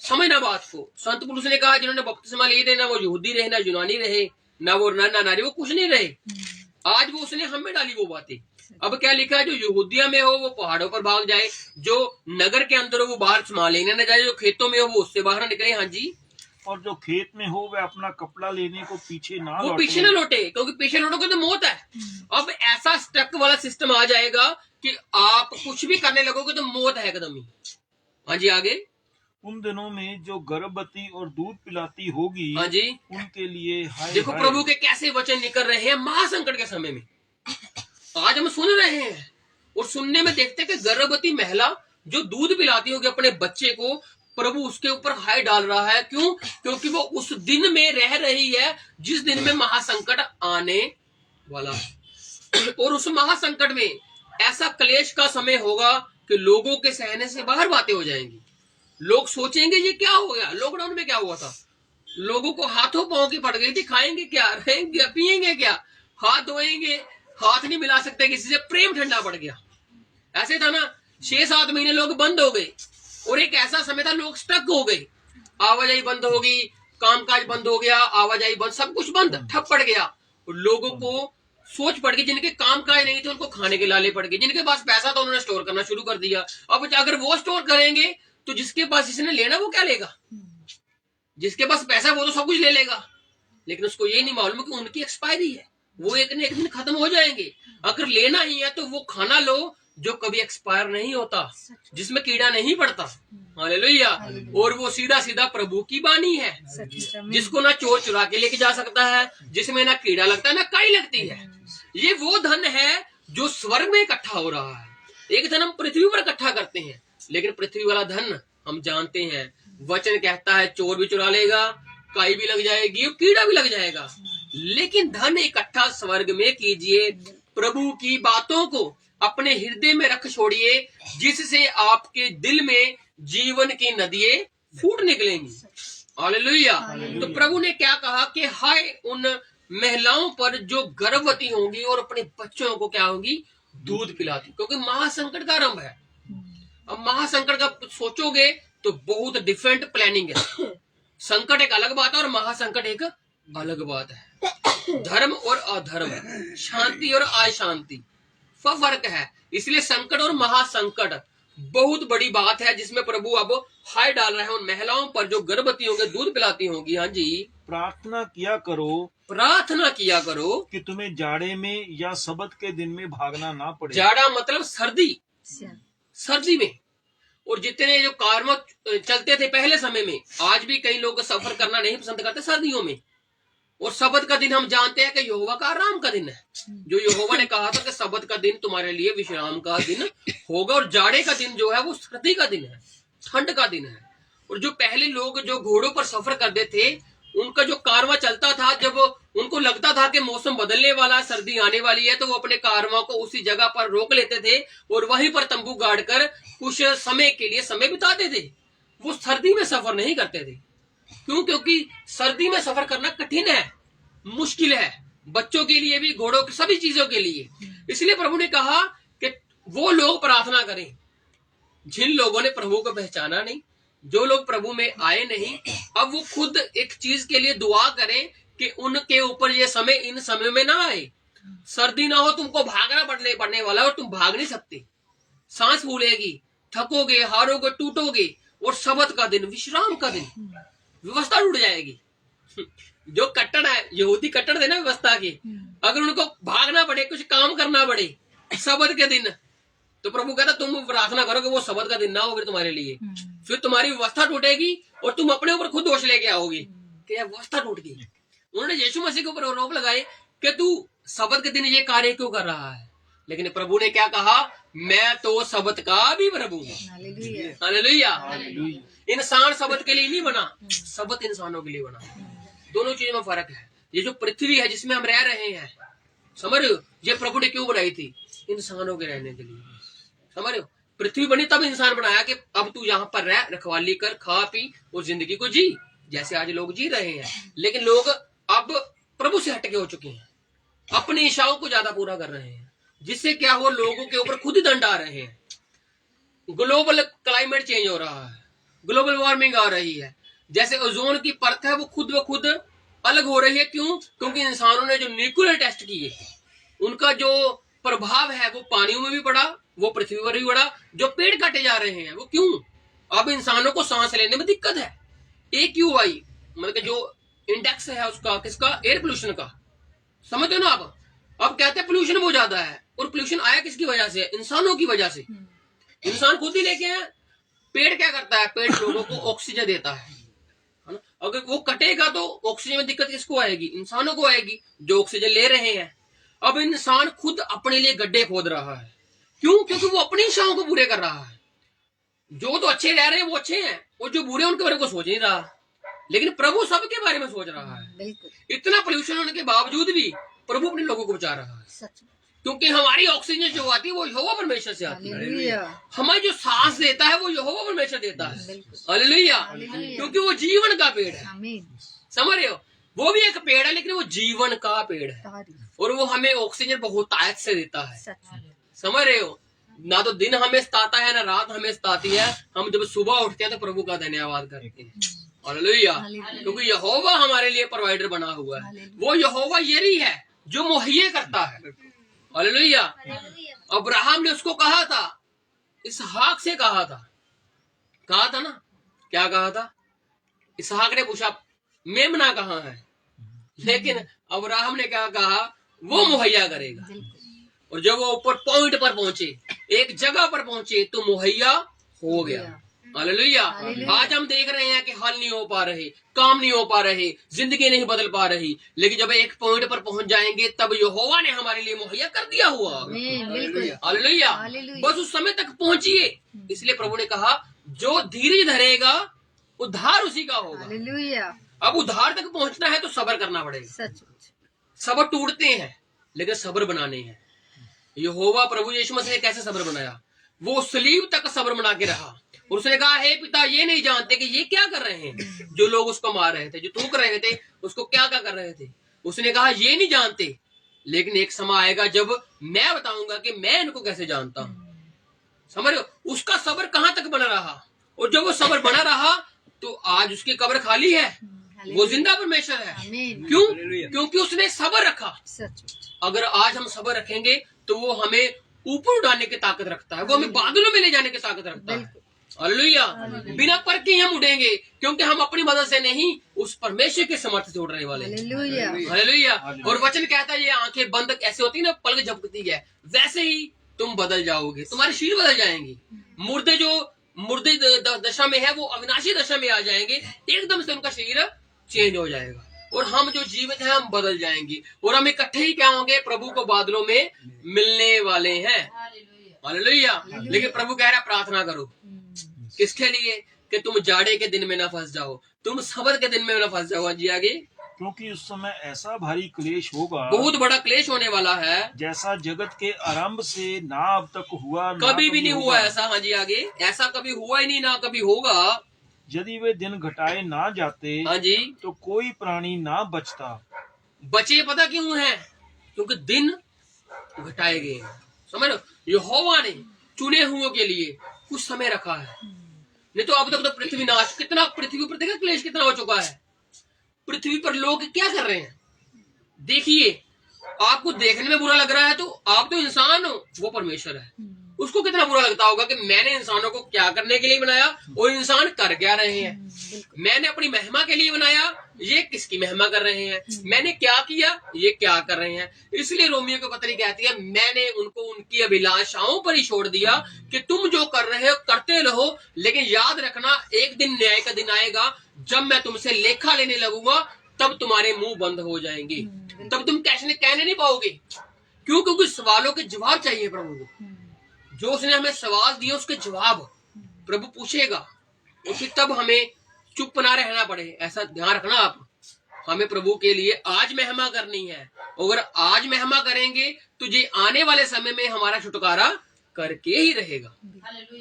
समझना बात को। संत पुरुष ने कहा जिन्होंने बपतिस्मा लिए थे, ना वो यहूदी रहे, ना यूनानी रहे, ना वो नर नारी, वो कुछ नहीं रहे। आज वो उसने हमें डाली वो बातें। अब क्या लिखा है, जो यहूदिया में हो वो पहाड़ों पर भाग जाए, जो नगर के अंदर हो वो बाहर सामान लेने न जाए, जो खेतों में हो वो उससे बाहर निकले। हाँ जी। और जो खेत में हो वह अपना कपड़ा लेने को पीछे ना वो लौटे। पीछे ना लौटे, क्योंकि पीछे लौटोगे तो मौत है। अब ऐसा स्टक वाला सिस्टम आ जाएगा कि आप कुछ भी करने लगोगे तो मौत है एकदम ही। हाँ जी, आगे। उन दिनों में जो गर्भवती और दूध पिलाती होगी, हाँ जी, उनके लिए हाय देखो हाय। प्रभु के कैसे वचन निकल रहे हैं महासंकट के समय में। आज हम सुन रहे हैं और सुनने में देखते हैं कि गर्भवती महिला जो दूध पिलाती होगी अपने बच्चे को, प्रभु उसके ऊपर हाय डाल रहा है। क्यों? क्योंकि वो उस दिन में रह रही है जिस दिन में महासंकट आने वाला है। और उस महासंकट में ऐसा क्लेश का समय होगा कि लोगों के सहने से बाहर बातें हो जाएंगी। लोग सोचेंगे ये क्या हो गया। लॉकडाउन में क्या हुआ था, लोगों को हाथों पांव की पड़ गई थी, खाएंगे क्या, रहेंगे पिएंगे क्या, हाथ धोएंगे, हाथ नहीं मिला सकते किसी से, प्रेम ठंडा पड़ गया। ऐसे था ना, 6-7 महीने लोग बंद हो गए और एक ऐसा समय था लोग स्टक हो गए। आवाजाही बंद हो गई, कामकाज बंद हो गया, आवाजाही बंद, सब कुछ बंद, ठप पड़ गया। और लोगों को सोच पड़ गई, जिनके कामकाज नहीं थे उनको खाने के लाले पड़ गए, जिनके पास पैसा था उन्होंने स्टोर करना शुरू कर दिया। अब अगर वो स्टोर करेंगे तो जिसके पास जिसने लेना वो क्या लेगा, जिसके पास पैसा वो तो सब कुछ ले लेगा, लेकिन उसको ये नहीं मालूम कि उनकी एक्सपायरी है, वो एक न एक दिन खत्म हो जाएंगे। अगर लेना ही है तो वो खाना लो जो कभी एक्सपायर नहीं होता, जिसमें कीड़ा नहीं पड़ता। हालेलुया। और वो सीधा सीधा प्रभु की बानी है, जिसको ना चोर चुरा के लेके जा सकता है, जिसमें ना कीड़ा लगता है ना काई लगती है। ये वो धन है जो स्वर्ग में इकट्ठा हो रहा है। एक धन हम पृथ्वी पर इकट्ठा करते हैं, लेकिन पृथ्वी वाला धन हम जानते हैं, वचन कहता है चोर भी चुरा लेगा, काई भी लग जाएगी और कीड़ा भी लग जाएगा। लेकिन धन इकट्ठा स्वर्ग में कीजिए, प्रभु की बातों को अपने हृदय में रख छोड़िए, जिससे आपके दिल में जीवन की नदियां फूट निकलेंगी। हालेलुया। तो प्रभु ने क्या कहा कि हाय उन महिलाओं पर जो गर्भवती होंगी और अपने बच्चों को क्या होगी, दूध पिलाती, क्योंकि महासंकट का आरंभ है। अब महासंकट का सोचोगे तो बहुत डिफरेंट प्लानिंग है। संकट एक अलग बात है और महासंकट एक अलग बात है। धर्म और अधर्म, शांति और अशांति, फर्क है। इसलिए संकट और महासंकट बहुत बड़ी बात है, जिसमें प्रभु अब हाय डाल रहे हैं उन महिलाओं पर जो गर्भवती होंगे, दूध पिलाती होंगी। हाँ जी, प्रार्थना किया करो, प्रार्थना किया करो कि तुम्हें जाड़े में या सबत के दिन में भागना ना पड़े। जाड़ा मतलब सर्दी, सर्दी में। और जितने जो कार्म चलते थे पहले समय में, आज भी कई लोग सफर करना नहीं पसंद करते सर्दियों में। और सबत का दिन हम जानते हैं कि यहोवा का आराम का दिन है, जो यहोवा ने कहा था कि सबत का दिन तुम्हारे लिए विश्राम का दिन होगा। और जाड़े का दिन जो है वो सर्दी का दिन है, ठंड का दिन है। और जो पहले लोग जो घोड़ों पर सफर करते थे, उनका जो कारवां चलता था, जब उनको लगता था कि मौसम बदलने वाला, सर्दी आने वाली है, तो वो अपने कारवां को उसी जगह पर रोक लेते थे और वहीं पर तंबू गाड़कर कुछ समय के लिए समय बिताते थे। वो सर्दी में सफर नहीं करते थे। क्यों? क्योंकि सर्दी में सफर करना कठिन है, मुश्किल है, बच्चों के लिए भी, घोड़ों की, सभी चीजों के लिए। इसलिए प्रभु ने कहा कि वो लोग प्रार्थना करें जिन लोगों ने प्रभु को पहचाना नहीं, जो लोग प्रभु में आए नहीं। अब वो खुद एक चीज के लिए दुआ करें कि उनके ऊपर ये समय इन समय में ना आए। सर्दी ना हो, तुमको भागना पड़ने वाला और तुम भाग नहीं सकते, सांस फूलेगी, थकोगे, हारोगे, टूटोगे। और सबत का दिन, विश्राम का दिन, व्यवस्था टूट जाएगी। जो कट्टर है, यहूदी कट्टर थे ना व्यवस्था के, अगर उनको भागना पड़े, कुछ काम करना पड़े सबत के दिन, तो प्रभु कहता तुम प्रार्थना करो कि वो सबत का दिन ना हो फिर तुम्हारे लिए। फिर तुम्हारी व्यवस्था टूटेगी और तुम अपने ऊपर खुद दोष लेके आओगे कि यह व्यवस्था टूट गई। उन्होंने यीशु मसीह के ऊपर आरोप लगाए कि तू सबत के दिन ये कार्य क्यों कर रहा है। लेकिन प्रभु ने क्या कहा? मैं तो सबत का भी प्रभु हूँ। हालेलुया। इंसान सबत के लिए नहीं बना, सबत इंसानों के लिए बना। दोनों चीजों में फर्क है। ये जो पृथ्वी है जिसमें हम रह रहे हैं, समझ रहे हो, ये प्रभु ने क्यों बनाई थी? इंसानों के रहने के लिए। समझ रहे हो, पृथ्वी बनी तब इंसान बनाया कि अब तू यहाँ पर रह, रखवाली कर, खा पी और जिंदगी को जी, जैसे आज लोग जी रहे हैं। लेकिन लोग अब प्रभु से हटके हो चुके हैं, अपनी इच्छाओं को ज्यादा पूरा कर रहे हैं, जिससे क्या हो, लोगों के ऊपर खुद दंड आ रहे हैं। ग्लोबल क्लाइमेट चेंज हो रहा है, ग्लोबल वार्मिंग आ रही है। जैसे ओजोन की परत है वो खुद ब खुद अलग हो रही है। क्यों? क्योंकि इंसानों ने जो न्यूक्लियर टेस्ट किए, उनका जो प्रभाव है वो पानियों में भी पड़ा, वो पृथ्वी पर भी पड़ा। जो पेड़ काटे जा रहे हैं वो क्यों? अब इंसानों को सांस लेने में दिक्कत है। AQI मतलब जो इंडेक्स है उसका, किसका? एयर पोल्यूशन का। समझते हो ना आप? अब कहते हैं पोल्यूशन बहुत ज्यादा है, और पोल्यूशन आया किसकी वजह से? इंसानों की वजह से। इंसान खुद ही लेके हैं। पेड़ क्या करता है? पेड़ लोगों को ऑक्सीजन देता है ना? अगर वो कटेगा तो ऑक्सीजन में दिक्कत किसको आएगी? इंसानों को आएगी, जो ऑक्सीजन ले रहे हैं। अब इंसान खुद अपने लिए गड्ढे खोद रहा है। क्यों? क्योंकि वो अपनी इच्छाओं को पूरे कर रहा है। जो तो अच्छे रह रहे हैं वो अच्छे हैं, और जो बुरे उनके बारे में सोच नहीं रहा। लेकिन प्रभु सबके बारे में सोच रहा है। इतना पोल्यूशन होने के बावजूद भी प्रभु अपने लोगों को बचा रहा है। क्योंकि हमारी ऑक्सीजन जो आती है वो यहोवा परमेश्वर से आती है। हमें जो सांस देता है वो यहोवा परमेश्वर देता है। हालेलुया। क्योंकि वो जीवन का पेड़ है। समझ रहे हो? वो भी एक पेड़ है, लेकिन वो जीवन का पेड़ है, और वो हमें ऑक्सीजन बहुत ताकत से देता है। समझ रहे हो? ना तो दिन हमें सताता है, ना रात हमें सताती है। हम जब सुबह उठते हैं तो प्रभु का धन्यवाद करते हैं। हालेलुया। क्योंकि यहोवा हमारे लिए प्रोवाइडर बना हुआ है। वो यहोवा यही है जो मुहैया करता है। हालेलुया। अब्राहम ने उसको कहा था, इसहाक से कहा था ना? क्या कहा था? इसहाक ने पूछा मेमना कहाँ है? लेकिन अब्राहम ने क्या कहा? वो मुहैया करेगा। और जब वो ऊपर पॉइंट पर पहुंचे, एक जगह पर पहुंचे, तो मुहैया हो गया। हालेलुया। आज हम देख रहे हैं कि हल नहीं हो पा रहे, काम नहीं हो पा रहे, जिंदगी नहीं बदल पा रही, लेकिन जब एक पॉइंट पर पहुंच जाएंगे तब यहोवा ने हमारे लिए मुहैया कर दिया हुआ। हालेलुया। बस उस समय तक पहुंचिए। इसलिए प्रभु ने कहा जो धीरज धरेगा उद्धार उसी का होगा। अब उद्धार तक पहुंचना है तो सब्र करना पड़ेगा। सब्र टूटते हैं, लेकिन सब्र बनाने हैं। यहोवा प्रभु यीशु मसीह ने कैसे सब्र बनाया? वो सलीब तक सब्र बना के रहा, और उसने कहा हे पिता, ये नहीं जानते कि ये क्या कर रहे हैं। जो लोग उसको मार रहे थे, जो थूक रहे थे, उसको क्या क्या कर रहे थे, उसने कहा ये नहीं जानते, लेकिन एक समय आएगा जब मैं बताऊंगा कि मैं इनको कैसे जानता हूं। समझ रहे हो? उसका सब्र कहां तक बना रहा, और जब वो सब्र बना रहा तो आज उसकी कब्र खाली है। वो जिंदा परमेश्वर है। आमीन। क्यों? क्योंकि उसने सब्र रखा। सच। अगर आज हम सब्र रखेंगे तो वो हमें ऊपर उड़ाने की ताकत रखता है, वो हमें बादलों में ले जाने की ताकत रखता है। हालेलुया। बिना पर के हम उड़ेंगे, क्योंकि हम अपनी मदद से नहीं, उस परमेश्वर के समर्थ से उड़ने वाले हैं। हालेलुया। और वचन कहता है ये आंखें बंद ऐसे होती है ना, पलक झपकती है, वैसे ही तुम बदल जाओगे, तुम्हारे शरीर बदल जाएंगे। मुर्दे दशा में है वो अविनाशी दशा में आ जाएंगे, एकदम से उनका शरीर चेंज हो जाएगा, और हम जो जीवित हैं हम बदल जाएंगे, और हम इकट्ठे ही क्या होंगे, प्रभु को बादलों में मिलने वाले हैं। हालेलुया। लेकिन प्रभु कह रहा है प्रार्थना करो, किसके लिए? कि तुम जाड़े के दिन में ना फंस जाओ, तुम सबर के दिन में ना फंस जाओ। जी आगे, क्योंकि उस समय ऐसा भारी क्लेश होगा, बहुत बड़ा क्लेश होने वाला है, जैसा जगत के आरंभ से ना अब तक हुआ, ना कभी भी नहीं हुआ ऐसा। हाँ जी आगे, ऐसा कभी हुआ ही नहीं, ना कभी होगा। यदि वे दिन घटाए ना जाते, हाँ जी, तो कोई प्राणी ना बचता। बचे पता क्यों है? क्योंकि दिन घटाए गए हैं। समझ लो, यहोवा ने चुने हुओं के लिए कुछ समय रखा है, नहीं तो अब तक तो पृथ्वी नाश, कितना पृथ्वी पर देखा क्लेश कितना हो चुका है। पृथ्वी पर लोग क्या कर रहे हैं? देखिए, आपको देखने में बुरा लग रहा है तो आप तो इंसान हो, वो परमेश्वर है, उसको कितना बुरा लगता होगा कि मैंने इंसानों को क्या करने के लिए बनाया और इंसान कर क्या रहे हैं। मैंने अपनी महिमा के लिए बनाया, ये किसकी महिमा कर रहे हैं। मैंने क्या किया, ये क्या कर रहे हैं। इसलिए रोमियो की पत्री कहती है, मैंने उनको उनकी अभिलाषाओं पर ही छोड़ दिया कि तुम जो कर रहे हो करते रहो, लेकिन याद रखना एक दिन न्याय का दिन आएगा, जब मैं तुमसे लेखा लेने लगूंगा, तब तुम्हारे मुंह बंद हो जाएंगे, तब तुम कहने नहीं पाओगे। क्यों? क्योंकि सवालों के जवाब चाहिए प्रभु को। जो उसने हमें सवाल दिए उसके जवाब प्रभु पूछेगा, और फिर तब हमें चुप ना रहना पड़े। ऐसा ध्यान रखना आप, हमें प्रभु के लिए आज महिमा करनी है। अगर आज महिमा करेंगे तो ये आने वाले समय में हमारा छुटकारा करके ही रहेगा।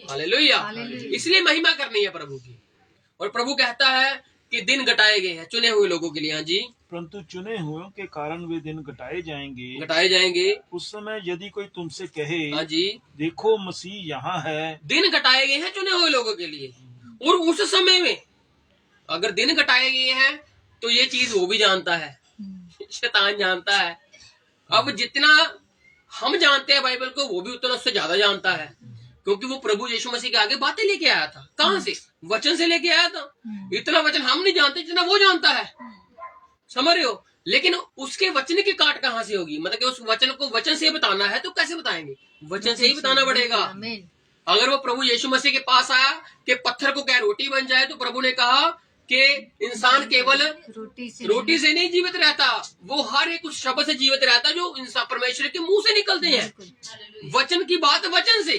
हालेलुया। इसलिए महिमा करनी है प्रभु की। और प्रभु कहता है कि दिन घटाए गए हैं चुने हुए लोगों के लिए। हाँ जी, परंतु चुने हुओं के कारण वे दिन घटाए जाएंगे। उस समय यदि कोई तुमसे कहे, हाँ जी, देखो मसीह यहाँ है। दिन घटाए गए हैं चुने हुए लोगों के लिए, और उस समय में अगर दिन घटाए गए हैं तो ये चीज वो भी जानता है, शैतान जानता है। अब जितना हम जानते हैं बाइबल को, वो भी उतना उससे ज्यादा जानता है, क्योंकि वो प्रभु यीशु मसीह के आगे बातें लेके आया था। कहां से? वचन से लेके आया था। इतना वचन हम नहीं जानते जितना वो जानता है, समझ रहे हो। लेकिन उसके वचन की काट कहां से होगी? मतलब कि उस वचन को वचन से बताना है तो कैसे बताएंगे? वचन से ही बताना पड़ेगा। अगर वो प्रभु यीशु मसीह के पास आया कि पत्थर को क्या रोटी बन जाए, तो प्रभु ने कहा कि इंसान केवल रोटी से नहीं जीवित रहता, वो हर एक उस शब्द से जीवित रहता जो इंसान परमेश्वर के मुंह से निकलते हैं। वचन की बात वचन से।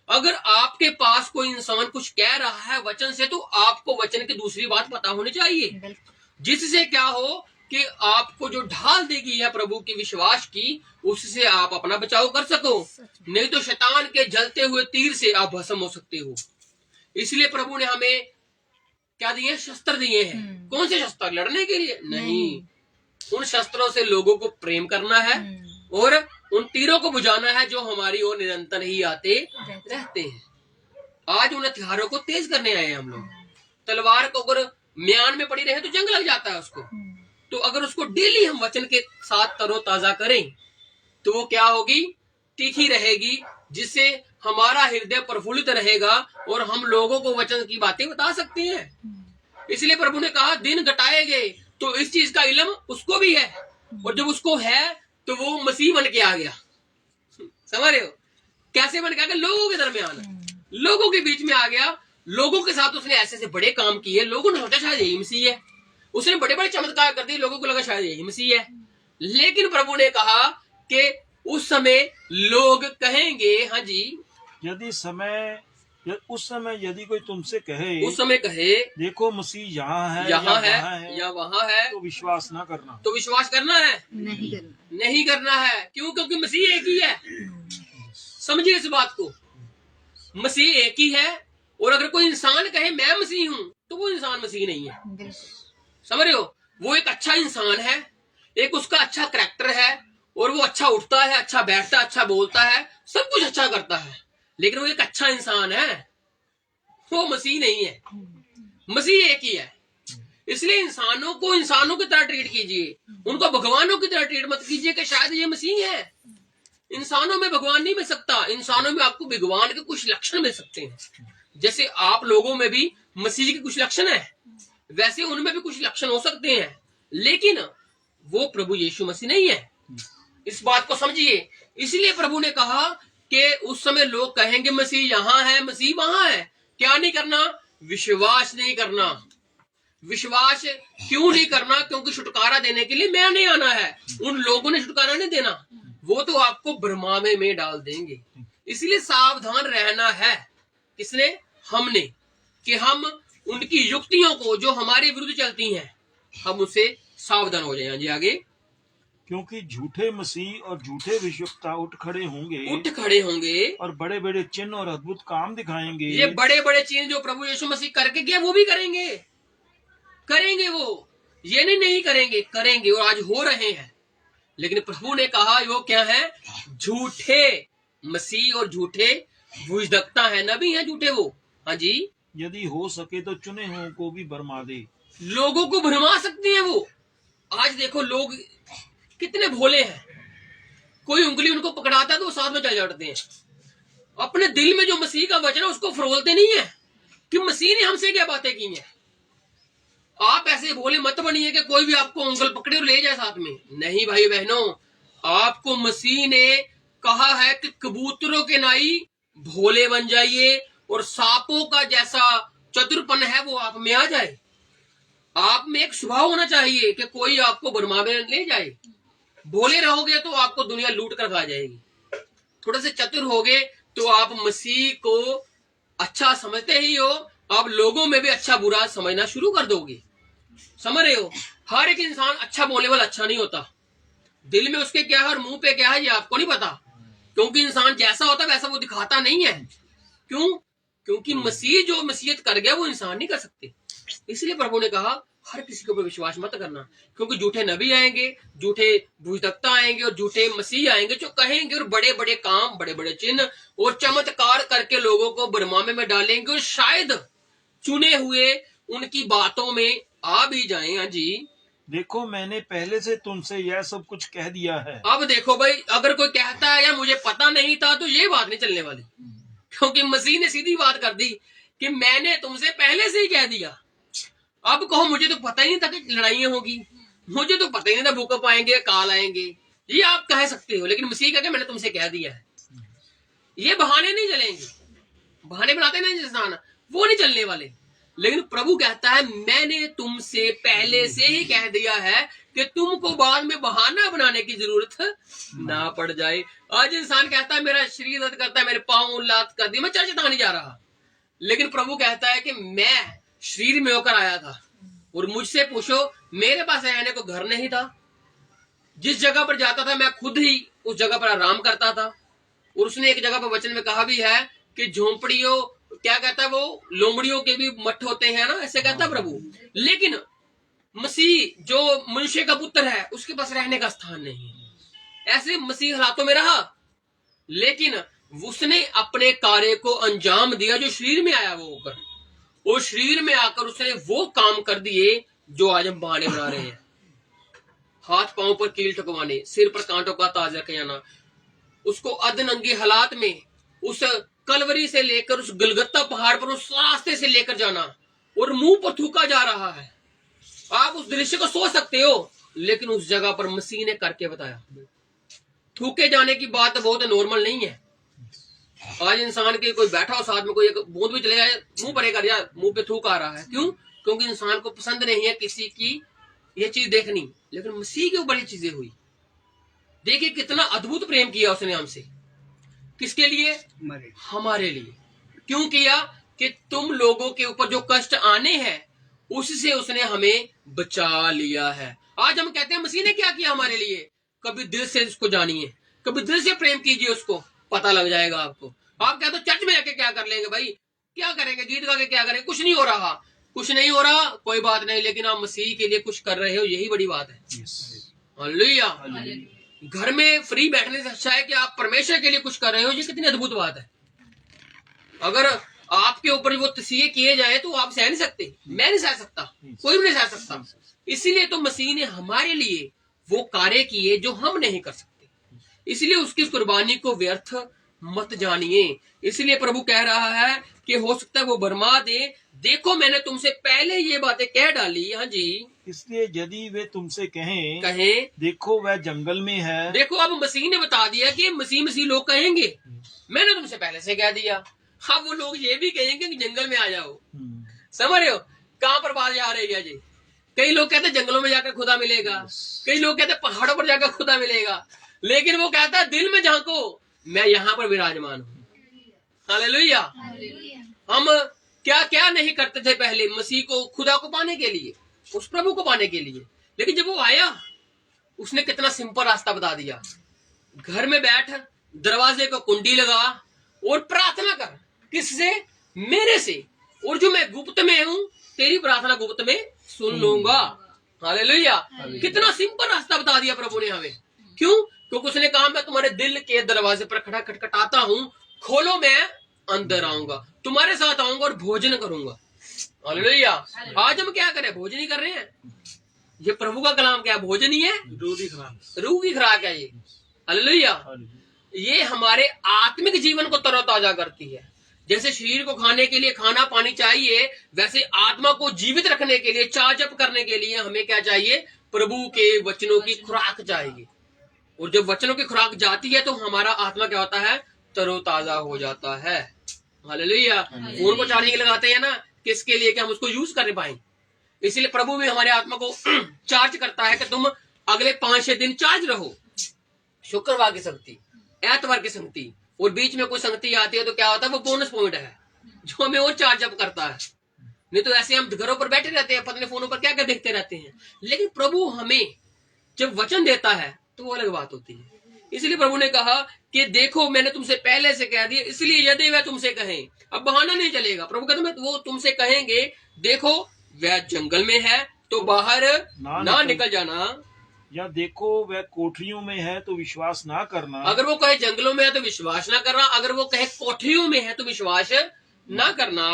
अगर आपके पास कोई इंसान कुछ कह रहा है वचन से, तो आपको वचन की दूसरी बात पता होनी चाहिए, जिससे क्या हो कि आपको जो ढाल देगी है प्रभु की विश्वास की, उससे आप अपना बचाव कर सको। नहीं तो शैतान के जलते हुए तीर से आप भस्म हो सकते हो। इसलिए प्रभु ने हमें क्या दिए? शस्त्र दिए हैं। कौन से शस्त्र? लड़ने के लिए नहीं, उन शस्त्रों से लोगों को प्रेम करना है और उन तीरों को बुझाना है जो हमारी ओर निरंतर ही आते रहते हैं। आज उन हथियारों को तेज करने आए हैं हम लोग। तलवार को अगर म्यान में पड़ी रहे तो जंग लग जाता है उसको, तो अगर उसको डेली हम वचन के साथ तरोताजा करें तो वो क्या होगी? तीखी रहेगी, जिससे हमारा हृदय प्रफुल्लित रहेगा और हम लोगों को वचन की बातें बता सकते हैं। इसलिए प्रभु ने कहा दिन घटाए गए, तो इस चीज का इल्म उसको भी है, और जब उसको है तो वो मसीह बन के आ गया। समझ रहे हो? कैसे बन के आ गया? लोगों के दरमियान, लोगों के बीच में आ गया। लोगों के साथ उसने ऐसे ऐसे बड़े काम किए, लोगों ने सोचा शायद यही मसीह है। उसने बड़े बड़े चमत्कार कर दिए, लोगों को लगा शायद यही मसीह है। लेकिन प्रभु ने कहा कि उस समय लोग कहेंगे, हाँ जी, उस समय यदि कोई तुमसे कहे, उस समय कहे देखो मसीह यहाँ है या वहाँ है, तो विश्वास ना करना। तो विश्वास करना है? नहीं करना है। क्यों? क्योंकि मसीह एक ही है। समझिए इस बात को, मसीह एक ही है। और अगर कोई इंसान कहे मैं मसीह हूं, तो वो इंसान मसीह नहीं है। समझ रहे हो? वो एक अच्छा इंसान है, एक उसका अच्छा करैक्टर है, और वो अच्छा उठता है, अच्छा बैठता है, अच्छा बोलता है, सब कुछ अच्छा करता है, लेकिन वो एक अच्छा इंसान है, वो मसीह नहीं है। मसीह एक ही है। इसलिए इंसानों को इंसानों की तरह ट्रीट कीजिए, उनको भगवानों की तरह ट्रीट मत कीजिए कि शायद ये मसीह है। इंसानों में भगवान नहीं मिल सकता, इंसानों में आपको भगवान के कुछ लक्षण मिल सकते हैं। जैसे आप लोगों में भी मसीह के कुछ लक्षण है, वैसे उनमें भी कुछ लक्षण हो सकते हैं, लेकिन वो प्रभु यीशु मसीह नहीं है। इस बात को समझिए। इसलिए प्रभु ने कहा कि उस समय लोग कहेंगे मसीह यहाँ है, मसीह वहां है। क्या नहीं करना? विश्वास नहीं करना। विश्वास क्यों नहीं करना? क्योंकि छुटकारा देने के लिए मैंने आना है। उन लोगों ने छुटकारा नहीं देना, वो तो आपको भरमावे में डाल देंगे। इसलिए सावधान रहना है। किसने? हमने, कि हम उनकी युक्तियों को जो हमारे विरुद्ध चलती हैं, हम उससे सावधान हो जाएं। जी आगे। क्योंकि झूठे मसीह और झूठे विश्वक्ता उठ खड़े होंगे और बड़े बड़े चिन्ह और अद्भुत काम दिखाएंगे। ये बड़े बड़े चिन्ह जो प्रभु यीशु मसीह करके गए वो भी करेंगे वो ये नहीं करेंगे, करेंगे, और आज हो रहे हैं। लेकिन प्रभु ने कहा वो क्या है? झूठे मसीह और झूठे भविष्यवक्ता है, नबी है झूठे वो। हाँ जी। यदि हो सके तो चुने हुओं को भी भरमा दे। लोगों को भरमा सकते हैं वो। आज देखो लोग कितने भोले हैं, कोई उंगली उनको पकड़ाता है तो वो साथ में चल जाते हैं। अपने दिल में जो मसीह का वचन है उसको फरोलते नहीं है कि मसीह ने हमसे क्या बातें की हैं। आप ऐसे भोले मत बनिए कि कोई भी आपको उंगल पकड़े और ले जाए साथ में। नहीं भाई बहनों, आपको मसीह ने कहा है कि कबूतरों के नाई भोले बन जाइए और सांपों का जैसा चतुरपन है वो आप में आ जाए। आप में एक स्वभाव होना चाहिए कि कोई आपको भरमावे ले जाए। भोले रहोगे तो आपको दुनिया लूट कर खा जाएगी। थोड़े से चतुर होगे तो आप मसीह को अच्छा समझते ही हो, आप लोगों में भी अच्छा बुरा समझना शुरू कर दोगे। समझ रहे हो? हर एक इंसान अच्छा बोलने वाला अच्छा नहीं होता। दिल में उसके क्या है और मुंह पे क्या है ये आपको नहीं पता, क्योंकि इंसान जैसा होता है वैसा वो दिखाता नहीं है। क्यों? क्योंकि मसीह जो मसीहत कर गया वो इंसान नहीं कर सकते। इसलिए प्रभु ने कहा हर किसी के ऊपर विश्वास मत करना, क्योंकि झूठे नबी आएंगे, झूठे भविष्यवक्ता आएंगे और झूठे मसीह आएंगे जो कहेंगे और बड़े बड़े काम, बड़े बड़े चिन्ह और चमत्कार करके लोगों को भरमावे में डालेंगे और शायद चुने हुए उनकी बातों में आ भी जाएं। हाँ जी। देखो मैंने पहले से तुमसे यह सब कुछ कह दिया है। अब देखो भाई, अगर कोई कहता है यार मुझे पता नहीं था, तो ये बात नहीं चलने वाली, क्योंकि मसीह ने सीधी बात कर दी कि मैंने तुमसे पहले से ही कह दिया। अब कहो मुझे तो पता ही नहीं था कि लड़ाइयां होगी, मुझे तो पता ही नहीं था भूकंप आएंगे, काल आएंगे, ये आप कह सकते हो। लेकिन मसीह कहते मैंने तुमसे कह दिया है। ये बहाने नहीं चलेंगे, बहाने बनाते नहीं इंसान, वो नहीं चलने वाले। लेकिन प्रभु कहता है मैंने तुमसे पहले से ही कह दिया है कि तुमको बाद में बहाना बनाने की जरूरत ना पड़ जाए। आज इंसान कहता है मेरा शरीर दर्द करता है, मेरे पांव लात कर दी, मैं चर्च नहीं जा रहा। लेकिन प्रभु कहता है कि मैं शरीर में होकर आया था, और मुझसे पूछो मेरे पास रहने को घर नहीं था। जिस जगह पर जाता था मैं खुद ही उस जगह पर आराम करता था। और उसने एक जगह पर वचन में कहा भी है कि झोंपड़ियों, क्या कहता है वो, लोमड़ियों के भी मठ होते हैं ना, ऐसे कहता है प्रभु। लेकिन मसीह जो मनुष्य का पुत्र है उसके पास रहने का स्थान नहीं है। ऐसे मसीह हालातों में रहा, लेकिन उसने अपने कार्य को अंजाम दिया जो शरीर में आया वो होकर, और शरीर में आकर उसने वो काम कर दिए जो आज हम बहाने बना रहे हैं। हाथ पांव पर कील ठकवाने, सिर पर कांटों का ताज रख जाना, उसको अधनंगे हालात में उस कलवरी से लेकर उस गलगत्ता पहाड़ पर उस रास्ते से लेकर जाना, और मुंह पर थूका जा रहा है। आप उस दृश्य को सोच सकते हो, लेकिन उस जगह पर मसीह ने करके बताया। थूके जाने की बात बहुत नॉर्मल नहीं है। आज इंसान के कोई बैठा हो साथ में, कोई एक बूंद भी चले जाए मुंह पर कर दिया, मुंह पे थूक आ रहा है। क्यों? क्योंकि इंसान को पसंद नहीं है किसी की ये चीज देखनी। लेकिन मसीह के ऊपर ये चीजें हुई। देखिए कितना अद्भुत प्रेम किया उसने हमसे। किसके लिए? हमारे लिए। क्यों किया? कि तुम लोगों के ऊपर जो कष्ट आने हैं उससे उसने हमें बचा लिया है। आज हम कहते हैं मसीह ने क्या किया हमारे लिए। कभी दिल से उसको जानिए, कभी दिल से प्रेम कीजिए, उसको पता लग जाएगा आपको। आप कहते हो चर्च में जाके क्या कर लेंगे भाई, क्या करेंगे, गीत गा के क्या करेंगे, कुछ नहीं हो रहा, कुछ नहीं हो रहा, कोई बात नहीं, लेकिन आप मसीह के लिए कुछ कर रहे हो, यही बड़ी बात है। हालेलुया। घर में फ्री बैठने से अच्छा है कि आप परमेश्वर के लिए कुछ कर रहे हो, ये कितनी अद्भुत बात है। अगर आपके ऊपर वो तसीहे किए जाए तो आप सह नहीं सकते, मैं नहीं सह सकता, कोई भी नहीं सह सकता। इसीलिए तो मसीह ने हमारे लिए वो कार्य किए जो हम नहीं कर सकते, इसलिए उसकी कुर्बानी को व्यर्थ मत जानिए। इसलिए प्रभु कह रहा है कि हो सकता है वो बरमा दे, देखो मैंने तुमसे पहले ये बातें कह डाली। हाँ जी, इसलिए यदि वे तुमसे कहें देखो वह जंगल में है। देखो अब मसीह ने बता दिया कि मसीह लोग कहेंगे मैंने तुमसे पहले से कह दिया। अब वो लोग ये भी कहेंगे कि जंगल में आ जाओ। समझ रहे हो कहां पर बात जा रही है जी? कई लोग कहते जंगलों में जाकर खुदा मिलेगा, कई लोग कहते पहाड़ों पर जाकर खुदा मिलेगा, लेकिन वो कहता है दिल में झांको, मैं यहाँ पर विराजमान हूँ। हालेलुया। हम क्या क्या नहीं करते थे पहले मसीह को, खुदा को पाने के लिए, उस प्रभु को पाने के लिए, लेकिन जब वो आया उसने कितना सिंपल रास्ता बता दिया। घर में बैठ, दरवाजे को कुंडी लगा और प्रार्थना कर। किससे? मेरे से। और जो मैं गुप्त में हूँ तेरी प्रार्थना गुप्त में सुन लूंगा। हालेलुया। कितना सिंपल रास्ता बता दिया प्रभु ने हमें। क्यों? क्योंकि उसने कहा मैं तुम्हारे दिल के दरवाजे पर खड़ा खटखटाता हूँ, खोलो मैं अंदर आऊंगा, तुम्हारे साथ आऊंगा और भोजन करूंगा। हालेलुया। आज हम क्या करें? भोजन ही कर रहे हैं। ये प्रभु का कलाम क्या है? भोजन ही है, रूह की खुराक है ये। हालेलुया। ये हमारे आत्मिक जीवन को तरोताजा करती है। जैसे शरीर को खाने के लिए खाना पानी चाहिए, वैसे आत्मा को जीवित रखने के लिए, चार्जअप करने के लिए हमें क्या चाहिए? प्रभु के वचनों की खुराक चाहिए। और जब वचनों की खुराक जाती है तो हमारा आत्मा क्या होता है? तरोताजा हो जाता है। हालेलुया। फोन को चार्जिंग लगाते हैं ना, किसके लिए? कि हम उसको यूज कर पाए। इसलिए प्रभु भी हमारे आत्मा को चार्ज करता है कि तुम अगले 5-6 दिन चार्ज रहो। शुक्रवार की संगति, एतवार की संगति, और बीच में कोई संगति आती है तो क्या होता है? वो बोनस पॉइंट है जो हमें और चार्ज अप करता है। नहीं तो ऐसे हम घरों पर बैठे रहते हैं, पता नहीं फोनों पर क्या क्या देखते रहते हैं। लेकिन प्रभु हमें जब वचन देता है तो वो अलग बात होती है। इसलिए प्रभु ने कहा कि देखो मैंने तुमसे पहले से कह दिया, इसलिए यदि वह तुमसे कहें, अब बहाना नहीं चलेगा। प्रभु कहते वो तुमसे कहेंगे देखो वह जंगल में है तो बाहर ना निकल जाना, या देखो वह कोठरियों में है तो विश्वास ना करना। अगर वो कहे जंगलों में है तो विश्वास ना करना, अगर वो कहे कोठरियों में है तो विश्वास ना करना।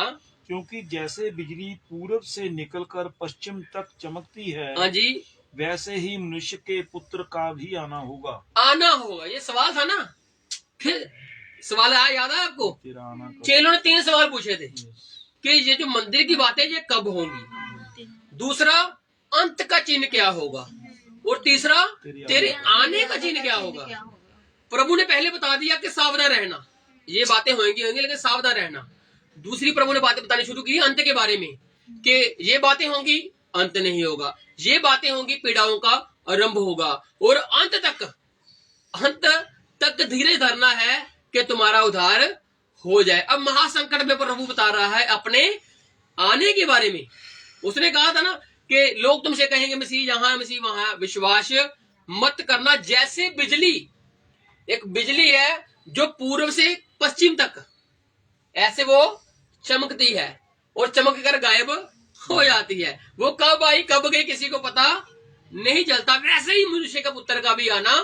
क्योंकि जैसे बिजली पूरब से निकलकर पश्चिम तक चमकती है, हाँ जी, वैसे ही मनुष्य के पुत्र का भी आना होगा। आना होगा, ये सवाल था ना। फिर सवाल आया, याद है आपको? चेलों ने 3 सवाल पूछे थे कि ये जो मंदिर की बातें ये कब होंगी, दूसरा अंत का चिन्ह क्या होगा, और तीसरा तेरे आने का चिन्ह क्या होगा। प्रभु ने पहले बता दिया कि सावधान रहना, ये बातें होंगी लेकिन सावधान रहना। दूसरी प्रभु ने बातें बतानी शुरू की अंत के बारे में कि ये बातें होंगी, अंत नहीं होगा, ये बातें होंगी, पीड़ाओं का आरंभ होगा, और अंत तक धीरे धरना है कि तुम्हारा उद्धार हो जाए। अब महासंकट में प्रभु बता रहा है अपने आने के बारे में। उसने कहा था ना कि लोग तुमसे कहेंगे मसीह यहाँ मसीह वहां, विश्वास मत करना। जैसे बिजली, एक बिजली है जो पूर्व से पश्चिम तक ऐसे वो चमकती है और चमक कर गायब हो जाती है। वो कब आई कब गई किसी को पता नहीं चलता। वैसे ही मनुष्य का पुत्र का भी आना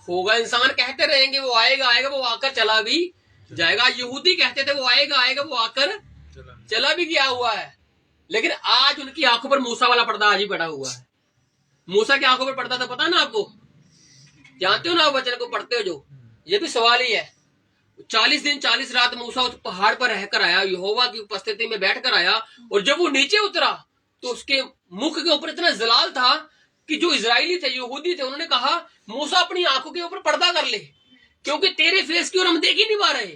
होगा। इंसान कहते रहेंगे वो आएगा आएगा, वो आकर चला भी जाएगा। यहूदी कहते थे वो आएगा आएगा, वो आकर चला भी गया हुआ है। लेकिन आज उनकी आंखों पर मूसा वाला पर्दा आज ही पड़ा हुआ है। मूसा की आंखों पर पर्दा था, पता ना आपको? जानते हो ना आप वचन को पढ़ते हो जो? ये भी सवाल ही है। 40 दिन 40 रात मूसा उस पहाड़ पर रहकर आया, यहोवा की उपस्थिति में बैठकर आया, और जब वो नीचे उतरा तो उसके मुख के ऊपर इतना जलाल था कि जो इजरायली थे, यहूदी थे, उन्होंने कहा मूसा अपनी आंखों के ऊपर पर्दा कर ले, क्योंकि तेरे फेस की ओर हम देख ही नहीं पा रहे।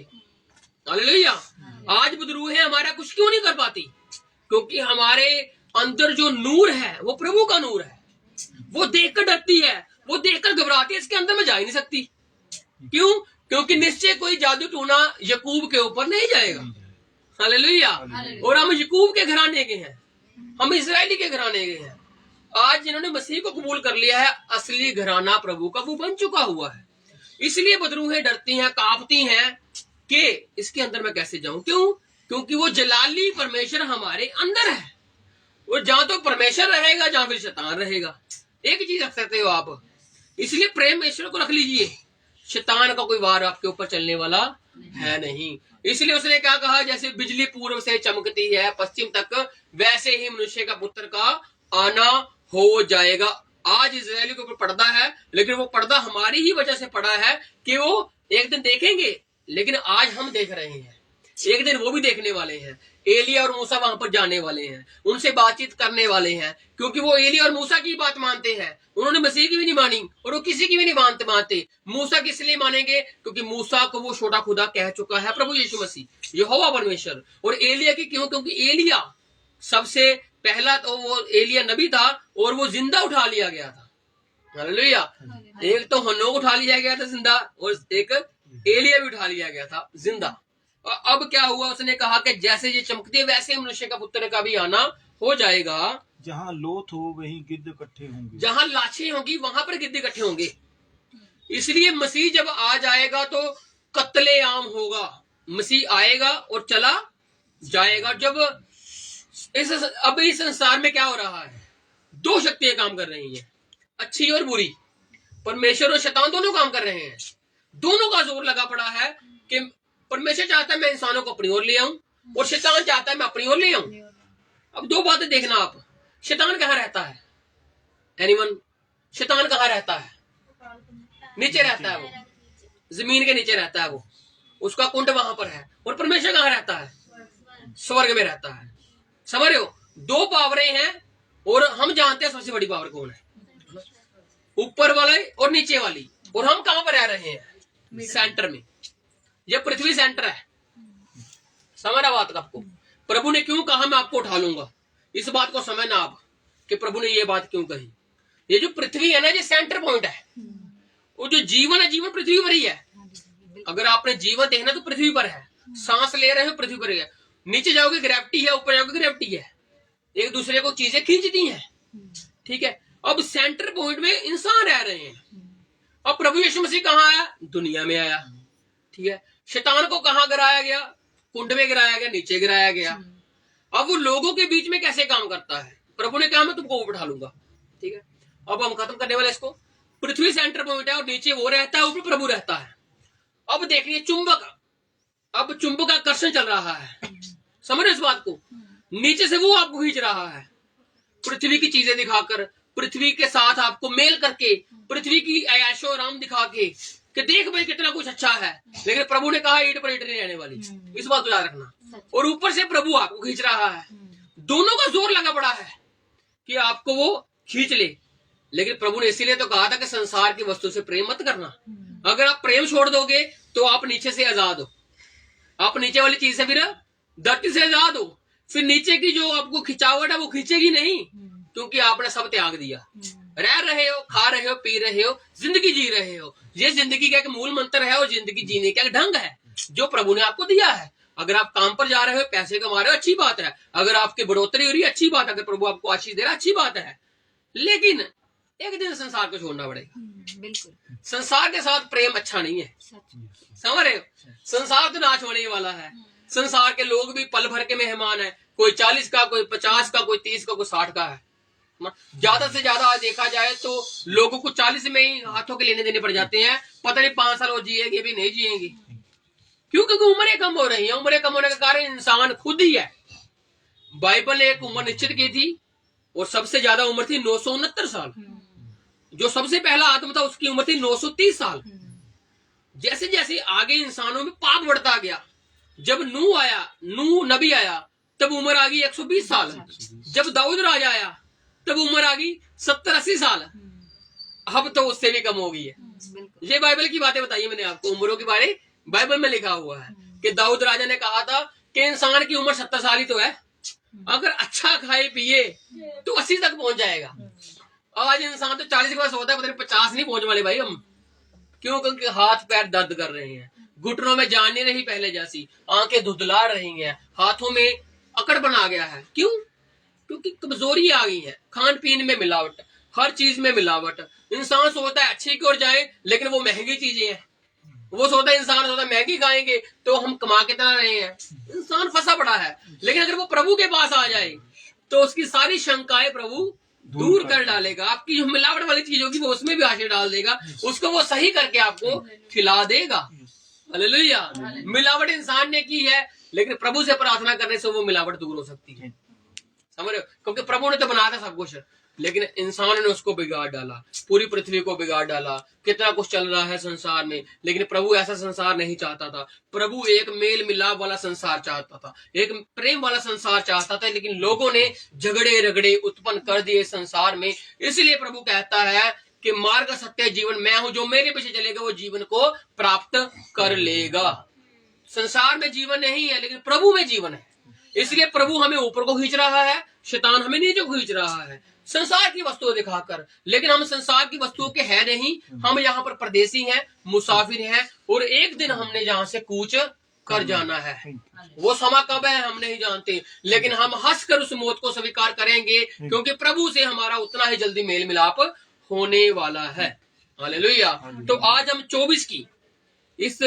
हालेलुया। आज बदरू है हमारा कुछ क्यों नहीं कर पाती? क्योंकि हमारे अंदर जो नूर है वो प्रभु का नूर है। वो देखकर डरती है, वो देखकर घबराती है, इसके अंदर में जा ही नहीं सकती। क्यों? क्योंकि निश्चय कोई जादू टूना यकूब के ऊपर नहीं जाएगा। हालेलुया। और हम यकूब के घराने के हैं, हम इजरायली के घराने के हैं। आज जिन्होंने मसीह को कबूल कर लिया है, असली घराना प्रभु का वो बन चुका हुआ है। इसलिए बदरूहें डरती हैं, कांपती हैं कि इसके अंदर मैं कैसे जाऊं। क्यों? क्योंकि वो जलाली परमेश्वर हमारे अंदर है। और जहां तो परमेश्वर रहेगा जहां फिर शैतान रहेगा। एक चीज रख सकते हो आप, इसलिए प्रेम ईश्वर को रख लीजिए, शैतान का कोई वार आपके ऊपर चलने वाला है नहीं। इसलिए उसने क्या कहा, जैसे बिजली पूर्व से चमकती है पश्चिम तक, वैसे ही मनुष्य का पुत्र का आना हो जाएगा। आज इजरायली के ऊपर पर्दा है, लेकिन वो पर्दा हमारी ही वजह से पड़ा है कि वो एक दिन देखेंगे, लेकिन आज हम देख रहे हैं, एक दिन वो भी देखने वाले हैं। एलिया और मूसा वहां पर जाने वाले हैं, उनसे बातचीत करने वाले हैं, क्योंकि वो एलिया और मूसा की बात मानते हैं। उन्होंने मसीह की भी नहीं मानी और वो किसी की भी नहीं मानते। मूसा किस लिए मानेंगे? क्योंकि मूसा को वो छोटा खुदा कह चुका है प्रभु यीशु मसीह, यहोवा परमेश्वर। और एलिया की क्यों? क्योंकि एलिया सबसे पहला तो वो एलिया नबी था और वो जिंदा उठा लिया गया था। हालेलुया। एक तो हनोक उठा लिया गया था जिंदा, और एक एलिया भी उठा लिया गया था जिंदा। और अब क्या हुआ, उसने कहा कि जैसे ये चमकते वैसे मनुष्य का पुत्र का भी आना हो जाएगा। जहाँ लोथ हो वहीं गिद्ध इकट्ठे होंगे, जहाँ लाशें होंगी वहां पर गिद्ध इकट्ठे होंगे। इसलिए मसीह जब आ जाएगा तो कत्ले आम होगा। मसीह आएगा और चला जाएगा। जब अब इस संसार में क्या हो रहा है, दो शक्तियां काम कर रही हैं, अच्छी और बुरी। परमेश्वर और शैतान दोनों काम कर रहे हैं। दोनों का जोर लगा पड़ा है कि परमेश्वर चाहता है मैं इंसानों को अपनी ओर ले आऊं, और शैतान चाहता है मैं अपनी ओर ले आऊं। अब दो बातें देखना आप, शैतान कहाँ रहता है? एनीवन? शैतान कहाँ रहता है? नीचे रहता है, वो जमीन के नीचे रहता है, वो उसका कुंड वहां पर है। और परमेश्वर कहाँ रहता है? स्वर्ग में रहता है। समझ रहे हो? दो पावरें हैं, और हम जानते हैं सबसे बड़ी पावर कौन है, ऊपर वाले और नीचे वाली। और हम कहां पर रह रहे हैं? सेंटर में। ये पृथ्वी सेंटर है। समझ रहा बात आपको? प्रभु ने क्यों कहा मैं आपको उठा लूंगा, इस बात को समझना आप कि प्रभु ने ये बात क्यों कही। ये जो पृथ्वी है ना, ये सेंटर पॉइंट है। वो जो जीवन है, जीवन पृथ्वी पर ही है। अगर आपने जीवन देखना तो पृथ्वी पर है, सांस ले रहे हो पृथ्वी पर है। नीचे जाओगे ग्रेविटी है, ऊपर जाओगे ग्रेविटी है, एक दूसरे को चीजें खींचती हैं। ठीक है। अब सेंटर पॉइंट में इंसान रह रहे हैं। अब प्रभु यीशु मसीह कहाँ आया? दुनिया में आया। ठीक है। शैतान को कहाँ गिराया गया? कुंड में गिराया गया, नीचे गिराया गया। अब वो लोगों के बीच में कैसे काम करता है? प्रभु ने कहा मैं तुमको उठा लूंगा। ठीक है। अब हम खत्म करने वाले इसको। पृथ्वी सेंटर पॉइंट है और नीचे वो रहता है, ऊपर प्रभु रहता है। अब देखिए चुंबक, अब चुंबक आकर्षण चल रहा है। समझ रहे इस बात को? नीचे से वो आपको खींच रहा है, पृथ्वी की चीजें दिखाकर, पृथ्वी के साथ आपको मेल करके, पृथ्वी की ऐशो आराम दिखा के कि देख भाई कितना कुछ अच्छा है। लेकिन प्रभु ने कहा ईंट पर ईंट नहीं रहने वाली, इस बात को याद रखना। और ऊपर से प्रभु आपको खींच रहा है। दोनों का जोर लगा पड़ा है कि आपको वो खींच ले। लेकिन प्रभु ने इसीलिए तो कहा था कि संसार की वस्तु से प्रेम मत करना। अगर आप प्रेम छोड़ दोगे तो आप नीचे से आजाद हो, आप नीचे वाली चीज से फिर धरती से आजाद हो। फिर नीचे की जो आपको खिंचावट है वो खींचेगी नहीं, क्योंकि आपने सब त्याग दिया। रह रहे हो, खा रहे हो, पी रहे हो, जिंदगी जी रहे हो। ये जिंदगी का एक मूल मंत्र है और जिंदगी जीने का एक ढंग है जो प्रभु ने आपको दिया है। अगर आप काम पर जा रहे हो, पैसे कमा रहे हो, अच्छी बात है। अगर आपकी बढ़ोतरी हो रही है, अच्छी बात है। अगर प्रभु आपको आशीष दे रहा है, अच्छी बात है। लेकिन एक दिन संसार को छोड़ना पड़ेगा। बिल्कुल। संसार के साथ प्रेम अच्छा नहीं है। समझ रहे हो? संसार तो नाश होने वाला है। संसार के लोग भी पल भर के मेहमान है। कोई 40 का, कोई 50 का, कोई 30 का, कोई 60 का है। ज्यादा से ज्यादा देखा जाए तो लोगों को 40 में ही हाथों के लेने देने पड़ जाते हैं। पता नहीं 5 साल वो जिएंगे भी नहीं जिएंगे। क्यों? क्योंकि उम्रें कम हो रही हैं। उम्रें कम होने का कारण इंसान खुद ही है। बाइबल ने एक उम्र निश्चित की थी और सबसे ज्यादा उम्र थी 969 साल। जो सबसे पहला आदम था उसकी उम्र थी 930 साल। जैसे जैसे आगे इंसानों में पाप बढ़ता गया, जब नूह आया, नूह नबी आया, तब उम्र आ गई 120 साल। जब दाऊद राजा आया तब उम्र आ गई 70-80 साल। अब तो उससे भी कम हो गई है। ये बाइबल की बातें बताई मैंने आपको, उम्रों के बारे बाइबल में लिखा हुआ है कि दाऊद राजा ने कहा था कि इंसान की उम्र 70 साल ही तो है, अगर अच्छा खाए पिए तो 80 तक पहुंच जाएगा। आज इंसान तो 40 के पास होता है, पता नहीं 50 नहीं पहुंच वाले भाई हम। क्यों? क्योंकि हाथ पैर दर्द कर रहे हैं, घुटनों में जान नहीं रही पहले जैसी, आंखें धुंधला रही हैं, हाथों में अकड़ बना गया है। क्यों? क्योंकि कमजोरी आ गई है। खान पीन में मिलावट, हर चीज में मिलावट। इंसान सोचता है अच्छे की ओर जाए, लेकिन वो महंगी चीजें हैं। वो सोचता है, इंसान सोचता है महंगी खाएंगे तो हम कमा कितना रहे हैं। इंसान फंसा पड़ा है। लेकिन अगर वो प्रभु के पास आ जाए तो उसकी सारी शंकाएं प्रभु दूर कर डालेगा। आपकी जो मिलावट वाली चीज होगी वो उसमें भी आशा डाल देगा, उसको वो सही करके आपको खिला देगा। हालेलुया। मिलावट इंसान ने की है, लेकिन प्रभु से प्रार्थना करने से वो मिलावट दूर हो सकती है। समझ रहे हो? क्योंकि प्रभु ने तो बनाया था सब कुछ, लेकिन इंसान ने उसको बिगाड़ डाला, पूरी पृथ्वी को बिगाड़ डाला। कितना कुछ चल रहा है संसार में, लेकिन प्रभु ऐसा संसार नहीं चाहता था। प्रभु एक मेल मिलाप वाला संसार चाहता था, एक प्रेम वाला संसार चाहता था, लेकिन लोगों ने झगड़े रगड़े उत्पन्न कर दिए संसार में। इसलिए प्रभु कहता है कि मार्ग सत्य जीवन मैं हूं, जो मेरे पीछे चलेगा वो जीवन को प्राप्त कर लेगा। संसार में जीवन नहीं है, लेकिन प्रभु में जीवन है। इसलिए प्रभु हमें ऊपर को खींच रहा है, शैतान हमें नीचे को खींच रहा है संसार की वस्तुएं दिखाकर। लेकिन हम संसार की वस्तुओं के हैं नहीं, हम यहाँ पर परदेसी हैं, मुसाफिर हैं, और एक दिन हमने यहाँ से कूच कर जाना है। वो समा कब है हम नहीं जानते, लेकिन हम हंसकर उस मौत को स्वीकार करेंगे, क्योंकि प्रभु से हमारा उतना ही जल्दी मेल मिलाप होने वाला है। हालेलुया। तो आज हम 24 की इस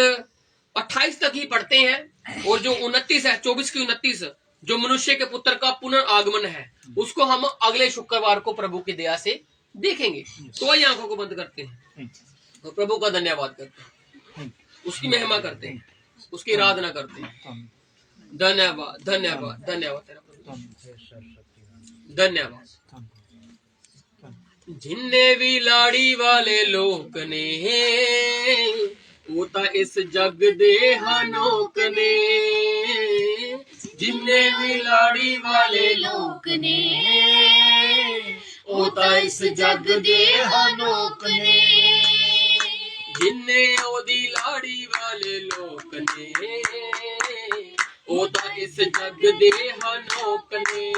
28 तक ही पढ़ते हैं, और जो 29 है, 24 की 29 जो मनुष्य के पुत्र का पुनर्आगमन है, उसको हम अगले शुक्रवार को प्रभु की दया से देखेंगे। तो वही आंखों को बंद करते हैं और प्रभु का धन्यवाद करते हैं, उसकी महिमा करते हैं, उसकी आराधना करते हैं। धन्यवाद धन्यवाद धन्यवाद तेरा प्रभु, धन्यवाद। जिन्ने भी लाड़ी वाले लोग ने होता इस जग दे हनोक ने, जिन्ने भी लाड़ी वाले लोग ने होता इस जग दे हनोक ने, जिन्ने ओदी लाड़ी वाले लोग ने होता इस जग दे हनोक ने,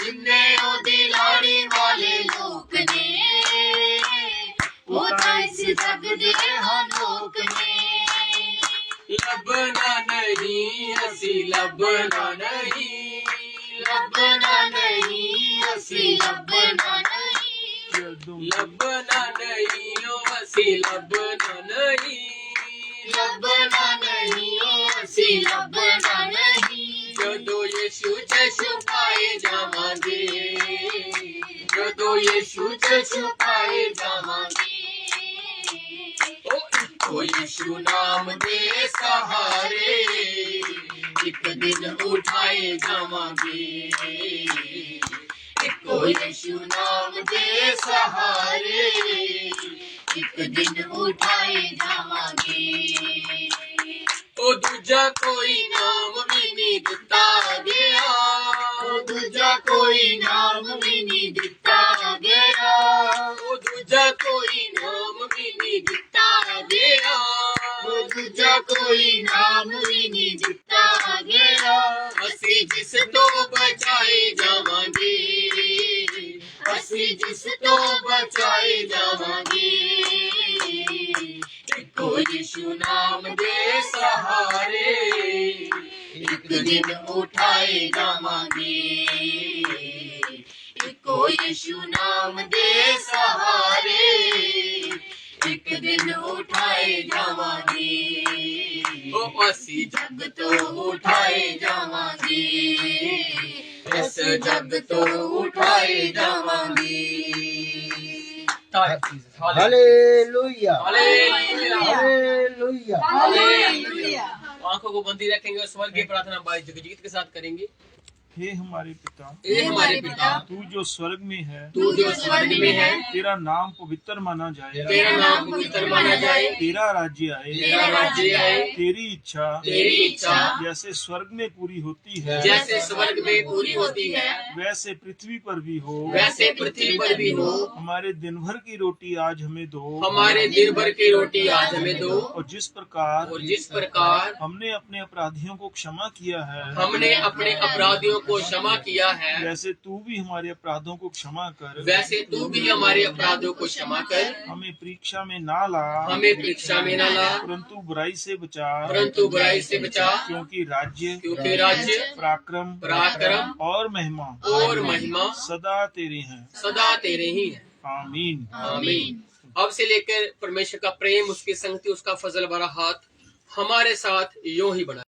जिन्ने ओदी लाड़ी वाले लोग ने होता इस जग दे हनोक ने। लबना नहीं हसी लबना नहीं, लबना नहीं हसी लबना नहीं, लबना नहीं ओ हसी लबना नहीं, लबना नहीं ओ हसी लबना नहीं। जदों यीशु च छुपाए जावांगे, जदों यीशु च छुपाए जावांगे, ओ यीशु नाम दे सहारे एक दिन उठाए जावांगे, ओ यीशु नाम दे सहारे एक दिन उठाए जावांगे। ओ दूजा कोई नाम भी नहीं दिता गया, ओ दूजा कोई नाम भी नहीं दिता गया, ओ दूजा कोई नाम भी नहीं दिता गया, ओ दूजा कोई नाम भी नहीं दिता गया। असी जिस तो बचाए जावांगे, असी जिस तो बचाए जावांगे, इको यीशु नाम दे सहारे एक दिन उठाए जावांगे, इको यीशु नाम दे सहारे एक दिन उठाए जावांगे। ओ असी जग तो उठाए जावांगे, इस जग तो उठाए जावांगे। Hallelujah hallelujah hallelujah. आंखों को बंदी रखेंगे और स्वर्ग की प्रार्थना भाई जगजीत के साथ करेंगे। हे हमारे पिता, हे हमारे पिता, तू जो स्वर्ग में है, तू जो स्वर्ग में है, तेरा नाम पवित्र माना जाए, तेरा नाम पवित्र माना जाए, तेरा राज्य आए, तेरा राज्य आए, तेरी इच्छा जैसे स्वर्ग में पूरी होती है, जैसे स्वर्ग में पूरी होती है, वैसे पृथ्वी पर भी हो, वैसे पृथ्वी पर भी हो। हमारे दिन भर की रोटी आज हमें दो, हमारे दिन भर की रोटी आज हमें दो, और जिस प्रकार हमने अपने अपराधियों को क्षमा किया है, हमने अपने अपराधियों को क्षमा किया है, वैसे तू भी हमारे अपराधों को क्षमा कर, वैसे तू भी हमारे अपराधों को क्षमा कर। हमें परीक्षा में ना ला, हमें परीक्षा में न ला, परंतु बुराई से बचा, परंतु बुराई से बचा। क्योंकि राज्य पराक्रम और महिमा सदा तेरे हैं, सदा तेरे ही है। आमीन आमीन। अब से लेकर परमेश्वर का प्रेम, उसकी संगति, उसका फजल भरा हाथ हमारे साथ यूं ही बढ़ा।